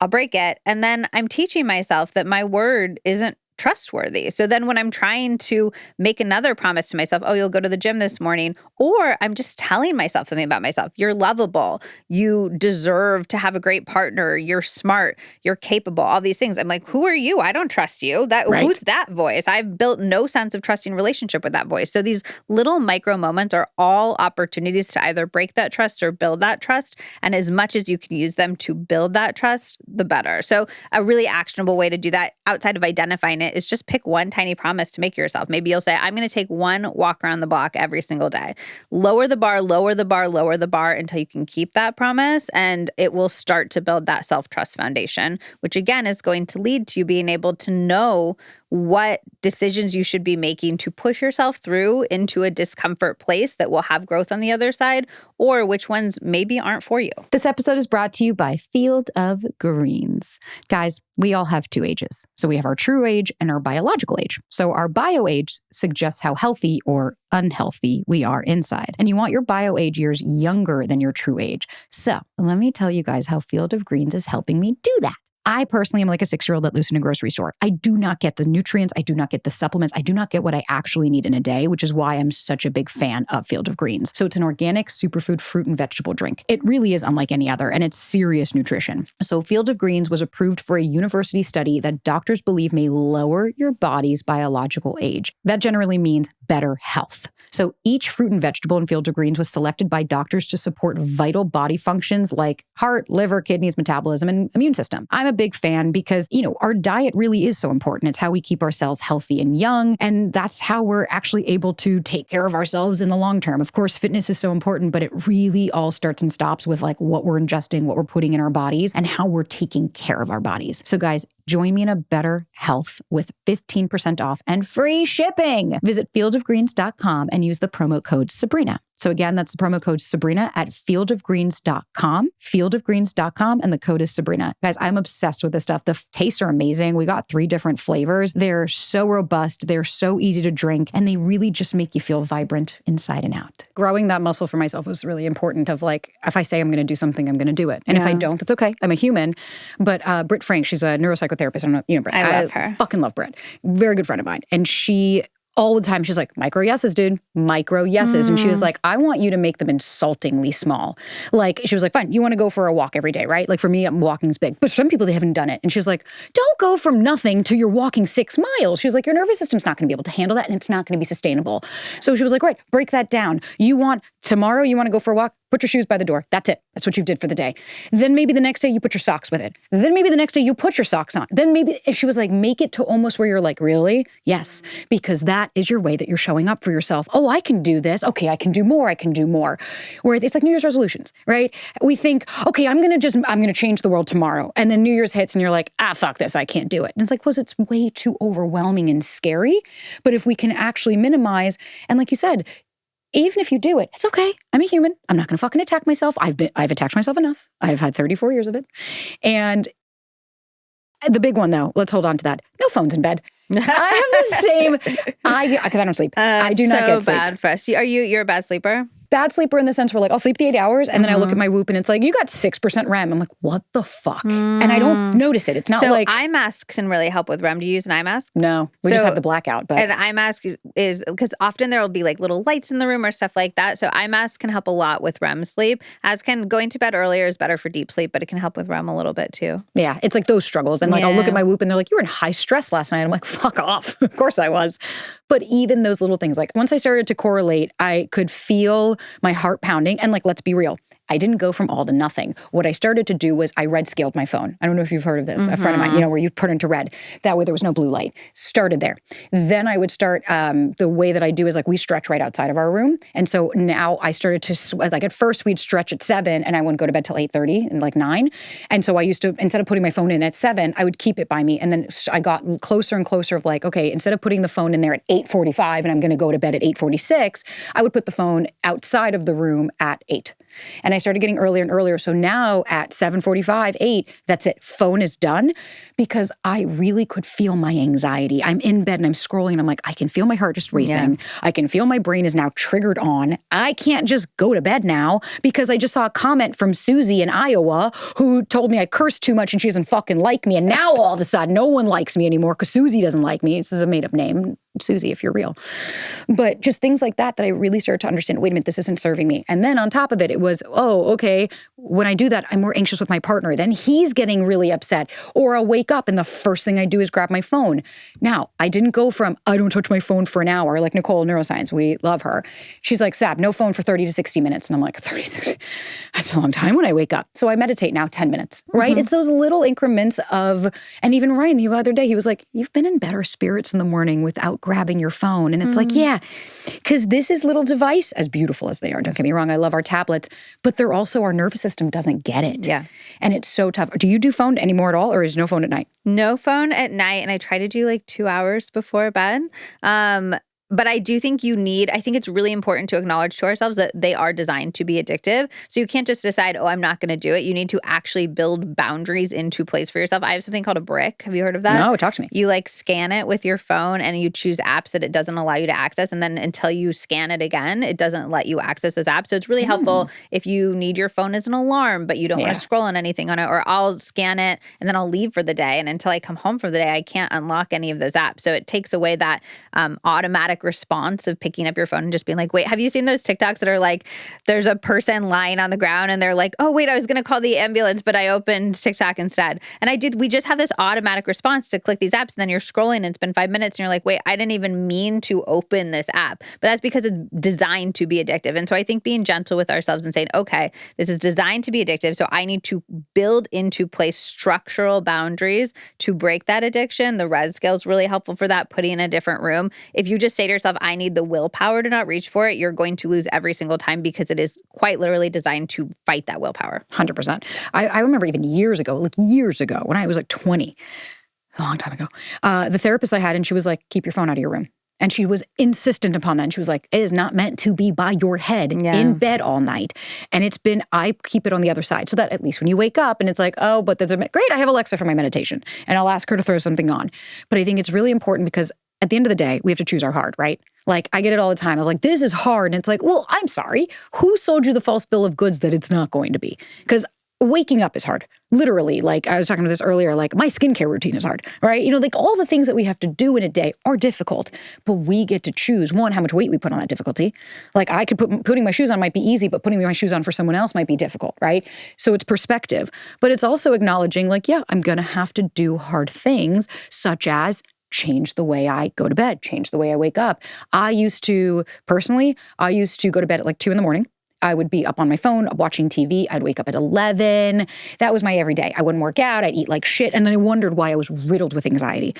I'll break it. And then I'm teaching myself that my word isn't trustworthy. So then when I'm trying to make another promise to myself, oh, you'll go to the gym this morning, or I'm just telling myself something about myself. You're lovable. You deserve to have a great partner. You're smart. You're capable. All these things. I'm like, who are you? I don't trust you. Right. Who's that voice? I've built no sense of trusting relationship with that voice. So these little micro moments are all opportunities to either break that trust or build that trust. And as much as you can use them to build that trust, the better. So a really actionable way to do that outside of identifying it is just pick one tiny promise to make yourself. Maybe you'll say, I'm going to take one walk around the block every single day. Lower the bar, lower the bar, lower the bar until you can keep that promise. And it will start to build that self-trust foundation, which again is going to lead to you being able to know what decisions you should be making to push yourself through into a discomfort place that will have growth on the other side, or which ones maybe aren't for you. This episode is brought to you by Field of Greens. Guys, we all have 2 ages. So we have our true age and our biological age. So our bio age suggests how healthy or unhealthy we are inside. And you want your bio age years younger than your true age. So let me tell you guys how Field of Greens is helping me do that. I personally am like a 6-year-old that lives in a grocery store. I do not get the nutrients. I do not get the supplements. I do not get what I actually need in a day, which is why I'm such a big fan of Field of Greens. So it's an organic superfood fruit and vegetable drink. It really is unlike any other, and it's serious nutrition. So Field of Greens was approved for a university study that doctors believe may lower your body's biological age. That generally means better health. So each fruit and vegetable in Field of Greens was selected by doctors to support vital body functions like heart, liver, kidneys, metabolism, and immune system. I'm a big fan because, our diet really is so important. It's how we keep ourselves healthy and young, and that's how we're actually able to take care of ourselves in the long term. Of course, fitness is so important, but it really all starts and stops with like what we're ingesting, what we're putting in our bodies, and how we're taking care of our bodies. So guys, join me in a better health with 15% off and free shipping. Visit fieldofgreens.com and use the promo code Sabrina. So again, that's the promo code Sabrina at fieldofgreens.com, fieldofgreens.com, and the code is Sabrina. Guys, I'm obsessed with this stuff. The tastes are amazing. We got 3 different flavors. They're so robust. They're so easy to drink, and they really just make you feel vibrant inside and out. Growing that muscle for myself was really important of like, if I say I'm going to do something, I'm going to do it. And if I don't, that's okay. I'm a human. But Britt Frank, she's a neuropsychotherapist. I don't know, Britt. I love her. Fucking love Britt. Very good friend of mine. And she all the time, she's like, micro yeses, dude. Micro yeses. And she was like, I want you to make them insultingly small. Like, she was like, fine, you want to go for a walk every day, right? Like for me, walking's big. But some people, they haven't done it. And she's like, don't go from nothing to you're walking 6 miles. She was like, your nervous system's not going to be able to handle that, and it's not going to be sustainable. So she was like, right, break that down. Tomorrow you want to go for a walk? Put your shoes by the door. That's it. That's what you did for the day. Then maybe the next day you put your socks with it. Then maybe the next day you put your socks on. Then maybe, she was like, make it to almost where you're like, really? Yes. Because that is your way that you're showing up for yourself. Oh, I can do this. Okay, I can do more. I can do more. Where it's like New Year's resolutions, right? We think, okay, I'm going to change the world tomorrow. And then New Year's hits and you're like, fuck this. I can't do it. And it's like, it's way too overwhelming and scary. But if we can actually minimize, and like you said, even if you do it, it's okay. I'm a human. I'm not going to fucking attack myself. I've attacked myself enough. I've had 34 years of it. And the big one though, let's hold on to that. No phones in bed. I have the same, because I don't sleep. I do not get sleep. So bad for us. You're a bad sleeper? Bad sleeper in the sense where like I'll sleep the 8 hours and then I look at my Whoop and it's like, you got 6% REM. I'm like, what the fuck? And I don't notice it. It's not like eye masks can really help with REM. Do you use an eye mask? No, we just have the blackout. But an eye mask is because often there will be like little lights in the room or stuff like that. So eye masks can help a lot with REM sleep. As can going to bed earlier is better for deep sleep, but it can help with REM a little bit too. Yeah, it's like those struggles. And like I'll look at my Whoop and they're like, you were in high stress last night. I'm like, fuck off. Of course I was. But even those little things, like once I started to correlate, I could feel my heart pounding. And like, let's be real. I didn't go from all to nothing. What I started to do was I red scaled my phone. I don't know if you've heard of this. A friend of mine, where you put into red. That way there was no blue light. Started there. Then I would start, the way that I do is like we stretch right outside of our room. And so now I started to, like at first we'd stretch at 7 and I wouldn't go to bed till 8:30 and like 9. And so I used to, instead of putting my phone in at 7, I would keep it by me. And then I got closer and closer of like, okay, instead of putting the phone in there at 8:45 and I'm going to go to bed at 8:46, I would put the phone outside of the room at 8. And I started getting earlier and earlier. So now at 7:45, 8, that's it. Phone is done because I really could feel my anxiety. I'm in bed and I'm scrolling and I'm like, I can feel my heart just racing. Yeah. I can feel my brain is now triggered on. I can't just go to bed now because I just saw a comment from Susie in Iowa who told me I cursed too much and she doesn't fucking like me. And now all of a sudden no one likes me anymore because Susie doesn't like me. This is a made up name. Susie, if you're real. But just things like that I really started to understand, wait a minute, this isn't serving me. And then on top of it, it was, oh, okay, when I do that, I'm more anxious with my partner. Then he's getting really upset. Or I'll wake up and the first thing I do is grab my phone. Now, I didn't go from, I don't touch my phone for an hour, like Nicole, neuroscience, we love her. She's like, Sab, no phone for 30 to 60 minutes. And I'm like, 36, that's a long time when I wake up. So I meditate now 10 minutes, right? It's those little increments of, and even Ryan the other day, he was like, you've been in better spirits in the morning without grabbing your phone. And it's like, yeah, because this is little device, as beautiful as they are, don't get me wrong, I love our tablets, but they're also, our nervous system doesn't get it. Yeah. And it's so tough. Do you do phone anymore at all, or is no phone at night? No phone at night, and I try to do like 2 hours before bed. But I do think I think it's really important to acknowledge to ourselves that they are designed to be addictive. So you can't just decide, oh, I'm not going to do it. You need to actually build boundaries into place for yourself. I have something called a brick. Have you heard of that? No, talk to me. You like scan it with your phone and you choose apps that it doesn't allow you to access. And then until you scan it again, it doesn't let you access those apps. So it's really helpful if you need your phone as an alarm, but you don't want to scroll on anything on it, or I'll scan it and then I'll leave for the day. And until I come home for the day, I can't unlock any of those apps. So it takes away that automatic response of picking up your phone and just being like, wait, have you seen those TikToks that are like, there's a person lying on the ground and they're like, oh, wait, I was going to call the ambulance, but I opened TikTok instead. And we just have this automatic response to click these apps, and then you're scrolling and it's been 5 minutes and you're like, wait, I didn't even mean to open this app. But that's because it's designed to be addictive. And so I think being gentle with ourselves and saying, okay, this is designed to be addictive, so I need to build into place structural boundaries to break that addiction. The red scale is really helpful for that, putting in a different room. If you just say to yourself, I need the willpower to not reach for it, you're going to lose every single time, because it is quite literally designed to fight that willpower. 100%. I remember even years ago, when I was like 20, a long time ago, the therapist I had, and she was like, keep your phone out of your room. And she was insistent upon that. And she was like, it is not meant to be by your head in bed all night. And I keep it on the other side, so that at least when you wake up and it's like, oh, but great, I have Alexa for my meditation. And I'll ask her to throw something on. But I think it's really important, because at the end of the day, we have to choose our hard, right? Like, I get it all the time. I'm like, this is hard. And it's like, well, I'm sorry. Who sold you the false bill of goods that it's not going to be? Because waking up is hard. Literally, like I was talking about this earlier, like my skincare routine is hard, right? Like all the things that we have to do in a day are difficult, but we get to choose, one, how much weight we put on that difficulty. Like I could putting my shoes on might be easy, but putting my shoes on for someone else might be difficult, right? So it's perspective, but it's also acknowledging like, yeah, I'm going to have to do hard things, such as change the way I go to bed, change the way I wake up. I used to go to bed at like 2 a.m. I would be up on my phone watching TV. I'd wake up at 11. That was my everyday. I wouldn't work out. I'd eat like shit. And then I wondered why I was riddled with anxiety.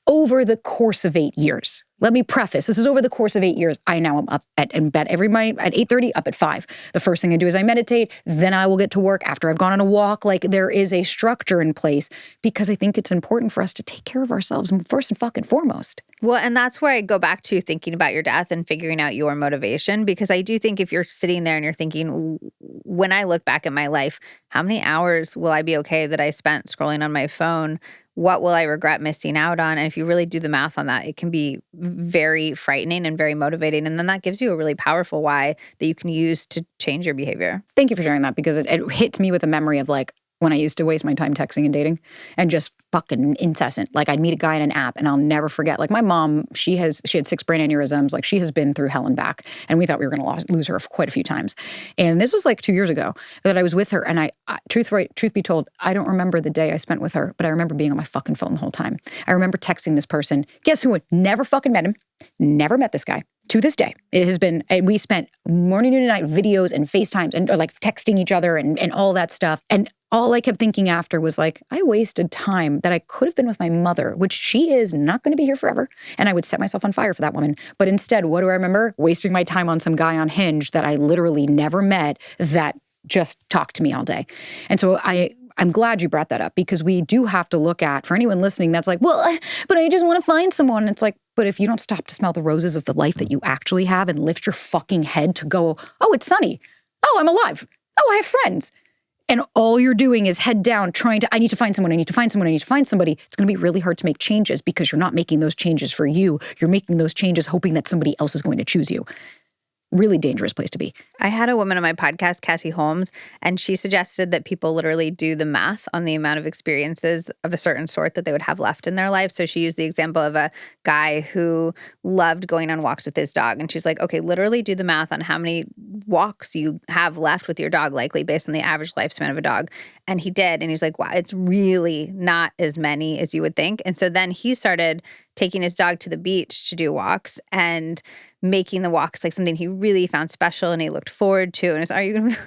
Over the course of 8 years, let me preface, this is over the course of 8 years, I now am up in bed every night at 8:30, up at 5. The first thing I do is I meditate, then I will get to work after I've gone on a walk. Like there is a structure in place, because I think it's important for us to take care of ourselves first and fucking foremost. Well, and that's where I go back to thinking about your death and figuring out your motivation, because I do think if you're sitting there and you're thinking, when I look back at my life, how many hours will I be okay that I spent scrolling on my phone? What will I regret missing out on? And if you really do the math on that, it can be very frightening and very motivating. And then that gives you a really powerful why that you can use to change your behavior. Thank you for sharing that, because it hit me with a memory of like, when I used to waste my time texting and dating and just fucking incessant. Like I'd meet a guy in an app and I'll never forget. Like my mom, she had 6 brain aneurysms. Like she has been through hell and back. And we thought we were going to lose her quite a few times. And this was like 2 years ago that I was with her. And I truth be told, I don't remember the day I spent with her, but I remember being on my fucking phone the whole time. I remember texting this person. Guess who? Never fucking met him. Never met this guy. To this day, it has been, and we spent morning, noon, and night videos and FaceTimes and or like texting each other and all that stuff. And all I kept thinking after was like, I wasted time that I could have been with my mother, which she is not going to be here forever. And I would set myself on fire for that woman. But instead, what do I remember? Wasting my time on some guy on Hinge that I literally never met that just talked to me all day. And so I'm glad you brought that up, because we do have to look at, for anyone listening that's like, well, but I just want to find someone. It's like, but if you don't stop to smell the roses of the life that you actually have and lift your fucking head to go, oh, it's sunny. Oh, I'm alive. Oh, I have friends. And all you're doing is head down I need to find someone, I need to find someone, I need to find somebody. It's going to be really hard to make changes, because you're not making those changes for you. You're making those changes hoping that somebody else is going to choose you. Really dangerous place to be. I had a woman on my podcast, Cassie Holmes, and she suggested that people literally do the math on the amount of experiences of a certain sort that they would have left in their life. So she used the example of a guy who loved going on walks with his dog. And she's like, okay, literally do the math on how many walks you have left with your dog, likely based on the average lifespan of a dog. And he did. And he's like, wow, it's really not as many as you would think. And so then he started taking his dog to the beach to do walks and making the walks like something he really found special and he looked forward to. And it's, are you going to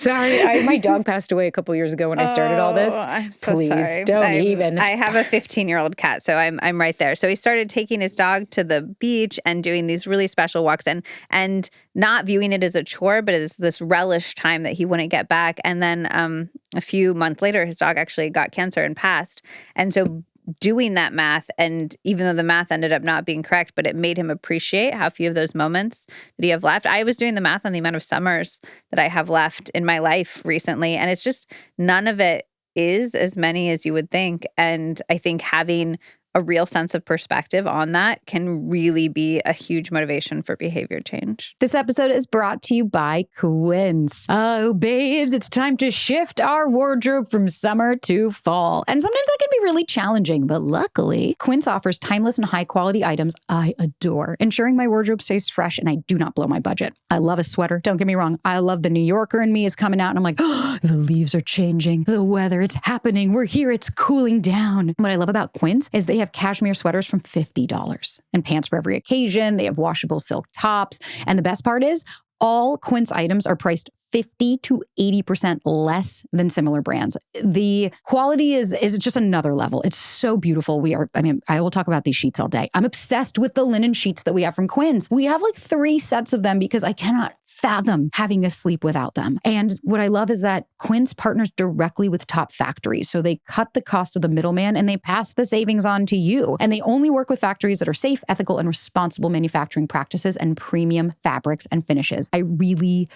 Sorry, my dog passed away a couple years ago when I started all this. I'm so Please sorry. don't even. I have a 15-year-old cat, so I'm right there. So he started taking his dog to the beach and doing these really special walks and not viewing it as a chore, but as this relish time that he wouldn't get back. And then a few months later, his dog actually got cancer and passed. And so doing that math, and even though the math ended up not being correct, but it made him appreciate how few of those moments that he have left. I was doing the math on the amount of summers that I have left in my life recently, and it's just none of it is as many as you would think. And I think having a real sense of perspective on that can really be a huge motivation for behavior change. This episode is brought to you by Quince. Oh, babes, it's time to shift our wardrobe from summer to fall. And sometimes that can be really challenging, but luckily, Quince offers timeless and high-quality items I adore, ensuring my wardrobe stays fresh and I do not blow my budget. I love a sweater. Don't get me wrong. I love the New Yorker in me is coming out and I'm like, oh, the leaves are changing. The weather, it's happening. We're here. It's cooling down. What I love about Quince is they have cashmere sweaters from $50 and pants for every occasion. They have washable silk tops. And the best part is all Quince items are priced 50 to 80% less than similar brands. The quality is just another level. It's so beautiful. I will talk about these sheets all day. I'm obsessed with the linen sheets that we have from Quince. We have like 3 sets of them because I cannot fathom having to sleep without them. And what I love is that Quince partners directly with top factories. So they cut the cost of the middleman and they pass the savings on to you. And they only work with factories that are safe, ethical, and responsible manufacturing practices and premium fabrics and finishes. I really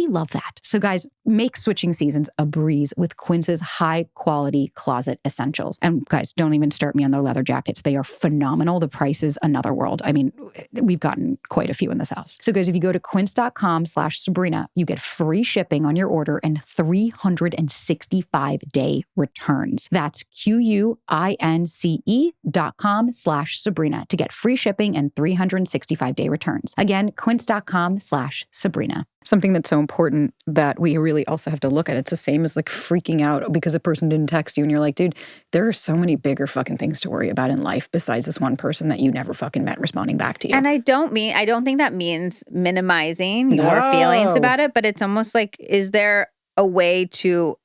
love that. So guys, make switching seasons a breeze with Quince's high quality closet essentials. And guys, don't even start me on their leather jackets. They are phenomenal. The price is another world. I mean, we've gotten quite a few in this house. So guys, if you go to quince.com/Sabrina, you get free shipping on your order and 365-day returns. That's QUINCE.com/Sabrina to get free shipping and 365-day returns. Again, quince.com/Sabrina. Something that's so important that we really also have to look at. It's the same as like freaking out because a person didn't text you and you're like, dude, there are so many bigger fucking things to worry about in life besides this one person that you never fucking met responding back to you. And I don't think that means minimizing your feelings about it, but it's almost like, is there a way to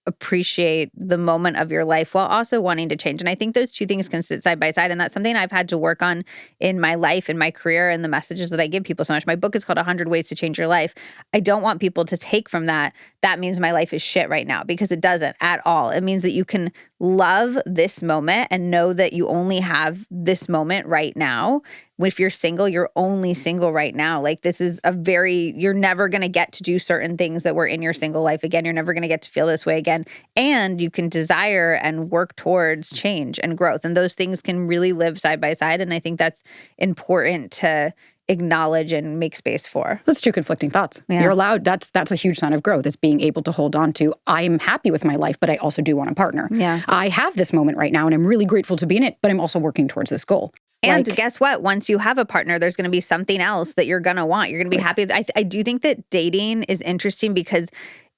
appreciate the moment of your life while also wanting to change? And I think those two things can sit side by side. And that's something I've had to work on in my life, in my career, and the messages that I give people so much. My book is called 100 Ways to Change Your Life. I don't want people to take from that means my life is shit right now, because it doesn't at all. It means that you can love this moment and know that you only have this moment right now. If you're single, you're only single right now. Like, this is you're never going to get to do certain things that were in your single life again. You're never going to get to feel this way again. And you can desire and work towards change and growth. And those things can really live side by side. And I think that's important to acknowledge and make space for. That's 2 conflicting thoughts. Yeah. You're allowed, that's a huge sign of growth, is being able to hold on to, I'm happy with my life, but I also do want a partner. Yeah. I have this moment right now and I'm really grateful to be in it, but I'm also working towards this goal. And guess what? Once you have a partner, there's going to be something else that you're going to want. You're going to be happy. I do think that dating is interesting because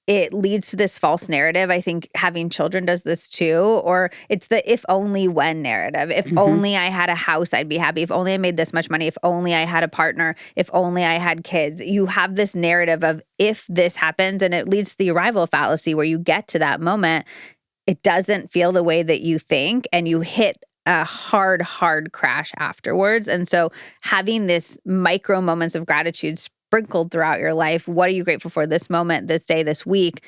it leads to this false narrative. I think having children does this too. Or it's the if only when narrative. If only I had a house, I'd be happy. If only I made this much money. If only I had a partner. If only I had kids. You have this narrative of if this happens, and it leads to the arrival fallacy where you get to that moment, it doesn't feel the way that you think, and you hit a hard crash afterwards. And so having this micro moments of gratitude sprinkled throughout your life, what are you grateful for this moment, this day, this week,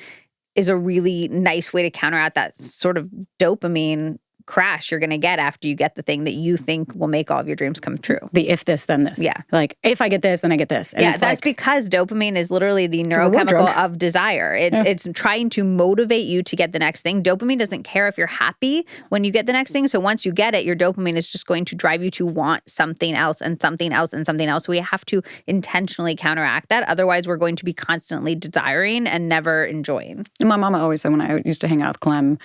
is a really nice way to counteract that sort of dopamine crash you're going to get after you get the thing that you think will make all of your dreams come true. The if this, then this. Yeah. Like, if I get this, then I get this. And that's because dopamine is literally the neurochemical of desire. It's trying to motivate you to get the next thing. Dopamine doesn't care if you're happy when you get the next thing. So once you get it, your dopamine is just going to drive you to want something else and something else and something else. So we have to intentionally counteract that. Otherwise, we're going to be constantly desiring and never enjoying. My mama always said, when I used to hang out with Clem,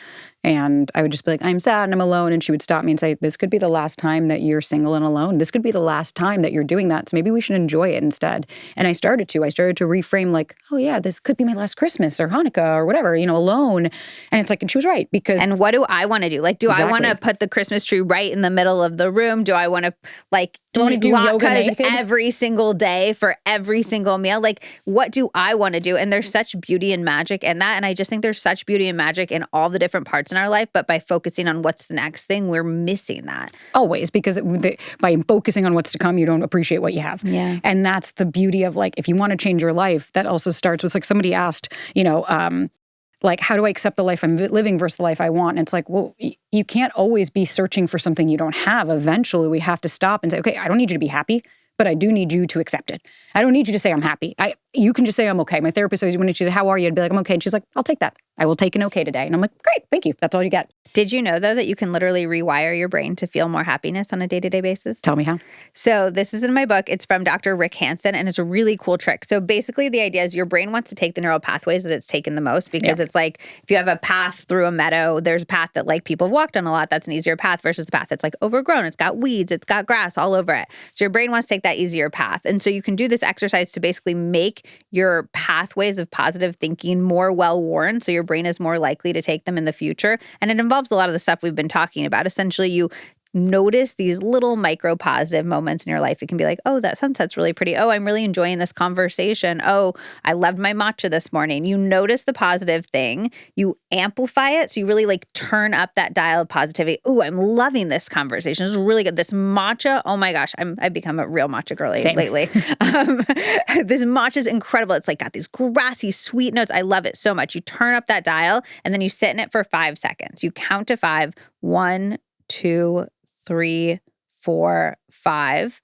and I would just be like, I'm sad and I'm alone. And she would stop me and say, this could be the last time that you're single and alone. This could be the last time that you're doing that. So maybe we should enjoy it instead. And I started to reframe like, oh yeah, this could be my last Christmas or Hanukkah or whatever, alone. And it's like, and she was right, because. And what do I want to do? Like, do I want to put the Christmas tree right in the middle of the room? Do I want to eat latkes every single day for every single meal? Like, what do I want to do? And there's such beauty and magic in that. And I just think there's such beauty and magic in all the different parts in our life. But by focusing on what's the next thing, we're missing that. Always, because by focusing on what's to come, you don't appreciate what you have. Yeah. And that's the beauty of, like, if you want to change your life, that also starts with, like, somebody asked, like, how do I accept the life I'm living versus the life I want? And it's like, well, you can't always be searching for something you don't have. Eventually, we have to stop and say, okay, I don't need you to be happy, but I do need you to accept it. I don't need you to say I'm happy. You can just say I'm okay. My therapist always, when she said, how are you? I'd be like, I'm okay. And she's like, I'll take that. I will take an okay today. And I'm like, great, thank you. That's all you get. Did you know, though, that you can literally rewire your brain to feel more happiness on a day-to-day basis? Tell me how. So this is in my book. It's from Dr. Rick Hansen, and it's a really cool trick. So basically the idea is your brain wants to take the neural pathways that it's taken the most, because it's like if you have a path through a meadow, there's a path that like people have walked on a lot. That's an easier path versus the path that's like overgrown. It's got weeds. It's got grass all over it. So your brain wants to take that easier path. And so you can do this exercise to basically make your pathways of positive thinking more well-worn, so your brain is more likely to take them in the future. And it involves a lot of the stuff we've been talking about. Essentially, you notice these little micro positive moments in your life. It can be like, oh, that sunset's really pretty. Oh, I'm really enjoying this conversation. Oh, I loved my matcha this morning. You notice the positive thing. You amplify it. So you really like turn up that dial of positivity. Oh, I'm loving this conversation. This is really good. This matcha, oh my gosh, I've become a real matcha girly lately. This matcha is incredible. It's like got these grassy, sweet notes. I love it so much. You turn up that dial and then you sit in it for 5 seconds. You count to 5. 1, 2, 3, 4, 5.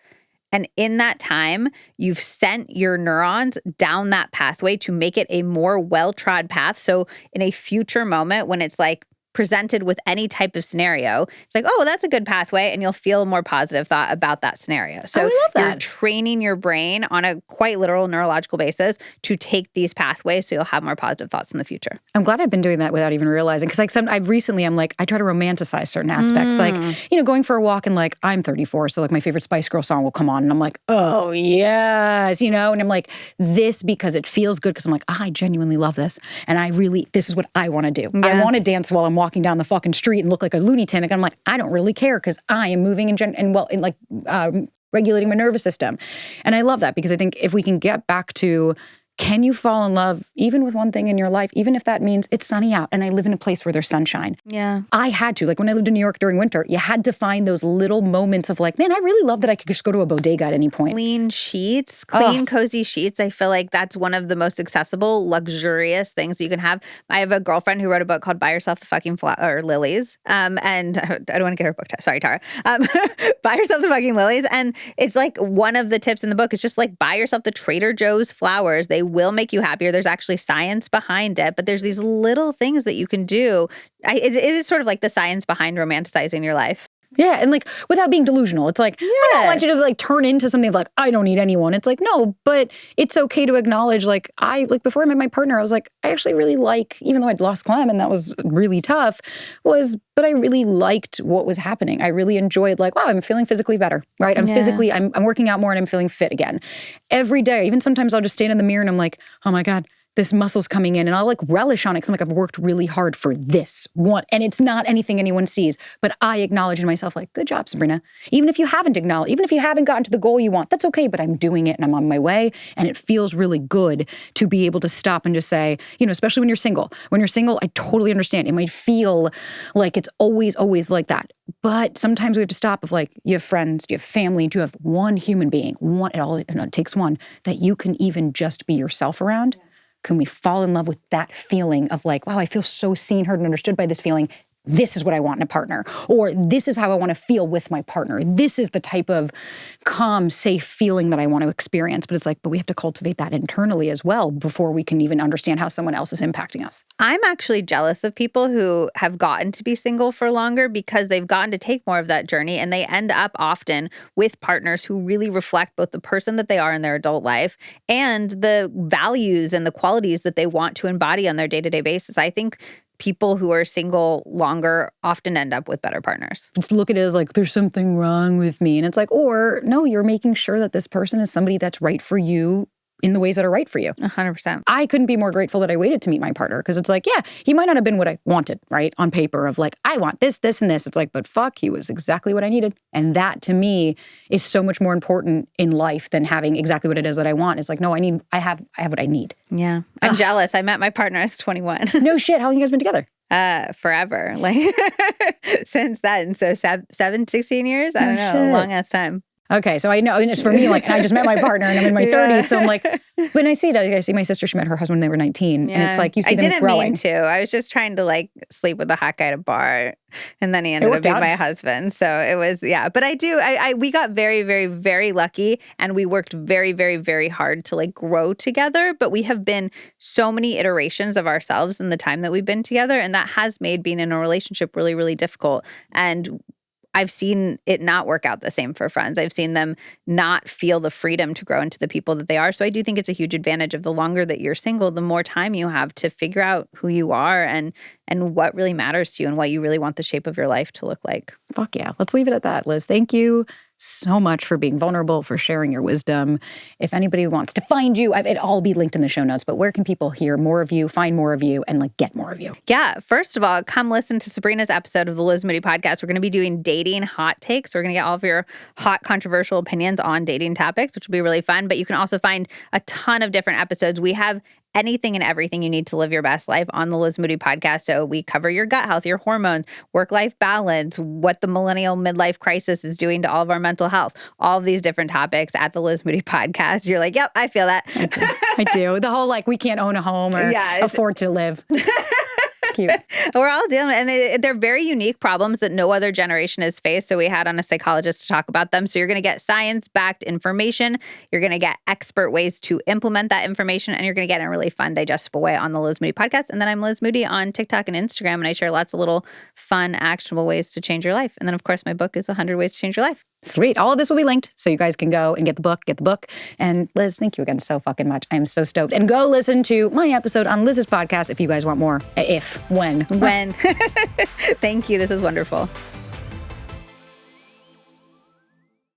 And in that time, you've sent your neurons down that pathway to make it a more well-trod path. So in a future moment when it's like presented with any type of scenario, it's like, oh, that's a good pathway, and you'll feel more positive thought about that scenario. So you're training your brain on a quite literal neurological basis to take these pathways so you'll have more positive thoughts in the future. I'm glad I've been doing that without even realizing, because like I try to romanticize certain aspects. Like, going for a walk and like, I'm 34, so like my favorite Spice Girl song will come on and I'm like, oh yes, and I'm like, this because it feels good, because I'm like, I genuinely love this. And this is what I want to do. Yeah. I want to dance while I'm walking down the fucking street and look like a Looney Tin. And I'm like, I don't really care, because I am moving in regulating my nervous system. And I love that, because I think if we can get back to, can you fall in love even with one thing in your life, even if that means it's sunny out and I live in a place where there's sunshine? Yeah. I had to. Like when I lived in New York during winter, you had to find those little moments of like, man, I really love that I could just go to a bodega at any point. Clean sheets, cozy sheets. I feel like that's one of the most accessible, luxurious things you can have. I have a girlfriend who wrote a book called Buy Yourself the Fucking Lilies. And I don't want to get her book. Sorry, Tara. Buy yourself the fucking lilies. And it's like one of the tips in the book is just like buy yourself the Trader Joe's flowers. They will make you happier. There's actually science behind it, but there's these little things that you can do. It is sort of like the science behind romanticizing your life. Yeah, and like without being delusional. It's like, I don't want you to like turn into something of like, I don't need anyone. It's like, no, but it's okay to acknowledge before I met my partner, I was like, I actually really like, even though I'd lost Clem and that was really tough, but I really liked what was happening. I really enjoyed wow, I'm feeling physically better, right? I'm working out more and I'm feeling fit again. Every day, even sometimes I'll just stand in the mirror and I'm like, oh my God, this muscle's coming in, and I'll relish on it because I'm like, I've worked really hard for this one. And it's not anything anyone sees, but I acknowledge in myself good job, Sabrina. Even if you haven't acknowledged, even if you haven't gotten to the goal you want, that's okay, but I'm doing it and I'm on my way. And it feels really good to be able to stop and just say, especially when you're single. When you're single, I totally understand. It might feel like it's always like that. But sometimes we have to stop you have friends, you have family, you have one human being, it takes one that you can even just be yourself around. Can we fall in love with that feeling of wow, I feel so seen, heard, and understood by this feeling. This is what I want in a partner. Or this is how I want to feel with my partner. This is the type of calm, safe feeling that I want to experience. But it's but we have to cultivate that internally as well before we can even understand how someone else is impacting us. I'm actually jealous of people who have gotten to be single for longer because they've gotten to take more of that journey, and they end up often with partners who really reflect both the person that they are in their adult life and the values and the qualities that they want to embody on their day-to-day basis. I think people who are single longer often end up with better partners. Just look at it as there's something wrong with me. And it's or no, you're making sure that this person is somebody that's right for you in the ways that are right for you. 100%. I couldn't be more grateful that I waited to meet my partner, because it's he might not have been what I wanted, right? On paper of I want this, this, and this. It's but fuck, he was exactly what I needed. And that to me is so much more important in life than having exactly what it is that I want. It's no, I have what I need. Yeah. I'm jealous. I met my partner as 21. No shit. How long have you guys been together? Forever. Since then. So 16 years? I don't know. Shit. A long ass time. Okay, so I know, and it's for me, like, and I just met my partner and I'm in my 30s, so I'm like, when I see it, I see my sister, she met her husband when they were 19, and it's like, you see them growing. I didn't mean to. I was just trying to like sleep with a hot guy at a bar, and then he ended up being my husband. So it was, but we got very, very, very lucky, and we worked very, very, very hard to like grow together, but we have been so many iterations of ourselves in the time that we've been together, and that has made being in a relationship really, really difficult. And I've seen it not work out the same for friends. I've seen them not feel the freedom to grow into the people that they are. So I do think it's a huge advantage of the longer that you're single, the more time you have to figure out who you are and what really matters to you and what you really want the shape of your life to look like. Fuck yeah. Let's leave it at that, Liz. Thank you so much for being vulnerable, for sharing your wisdom. If anybody wants to find you, it'll all be linked in the show notes, but where can people hear more of you, find more of you, and like get more of you? Yeah. First of all, come listen to Sabrina's episode of the Liz Moody podcast. We're going to be doing dating hot takes. We're going to get all of your hot, controversial opinions on dating topics, which will be really fun. But you can also find a ton of different episodes. We have anything and everything you need to live your best life on the Liz Moody podcast. So we cover your gut health, your hormones, work-life balance, what the millennial midlife crisis is doing to all of our mental health, all of these different topics at the Liz Moody podcast. You're like, yep, I feel that. I do. The whole like, we can't own a home or afford to live. Cute. We're all dealing with, and they're very unique problems that no other generation has faced. So we had on a psychologist to talk about them. So you're going to get science-backed information. You're going to get expert ways to implement that information, and you're going to get it in a really fun, digestible way on the Liz Moody podcast. And then I'm Liz Moody on TikTok and Instagram, and I share lots of little fun, actionable ways to change your life. And then, of course, my book is 100 Ways to Change Your Life. Sweet. All of this will be linked, so you guys can go and get the book. And Liz, thank you again so fucking much. I am so stoked. And go listen to my episode on Liz's podcast if you guys want more. When. Thank you. This was wonderful.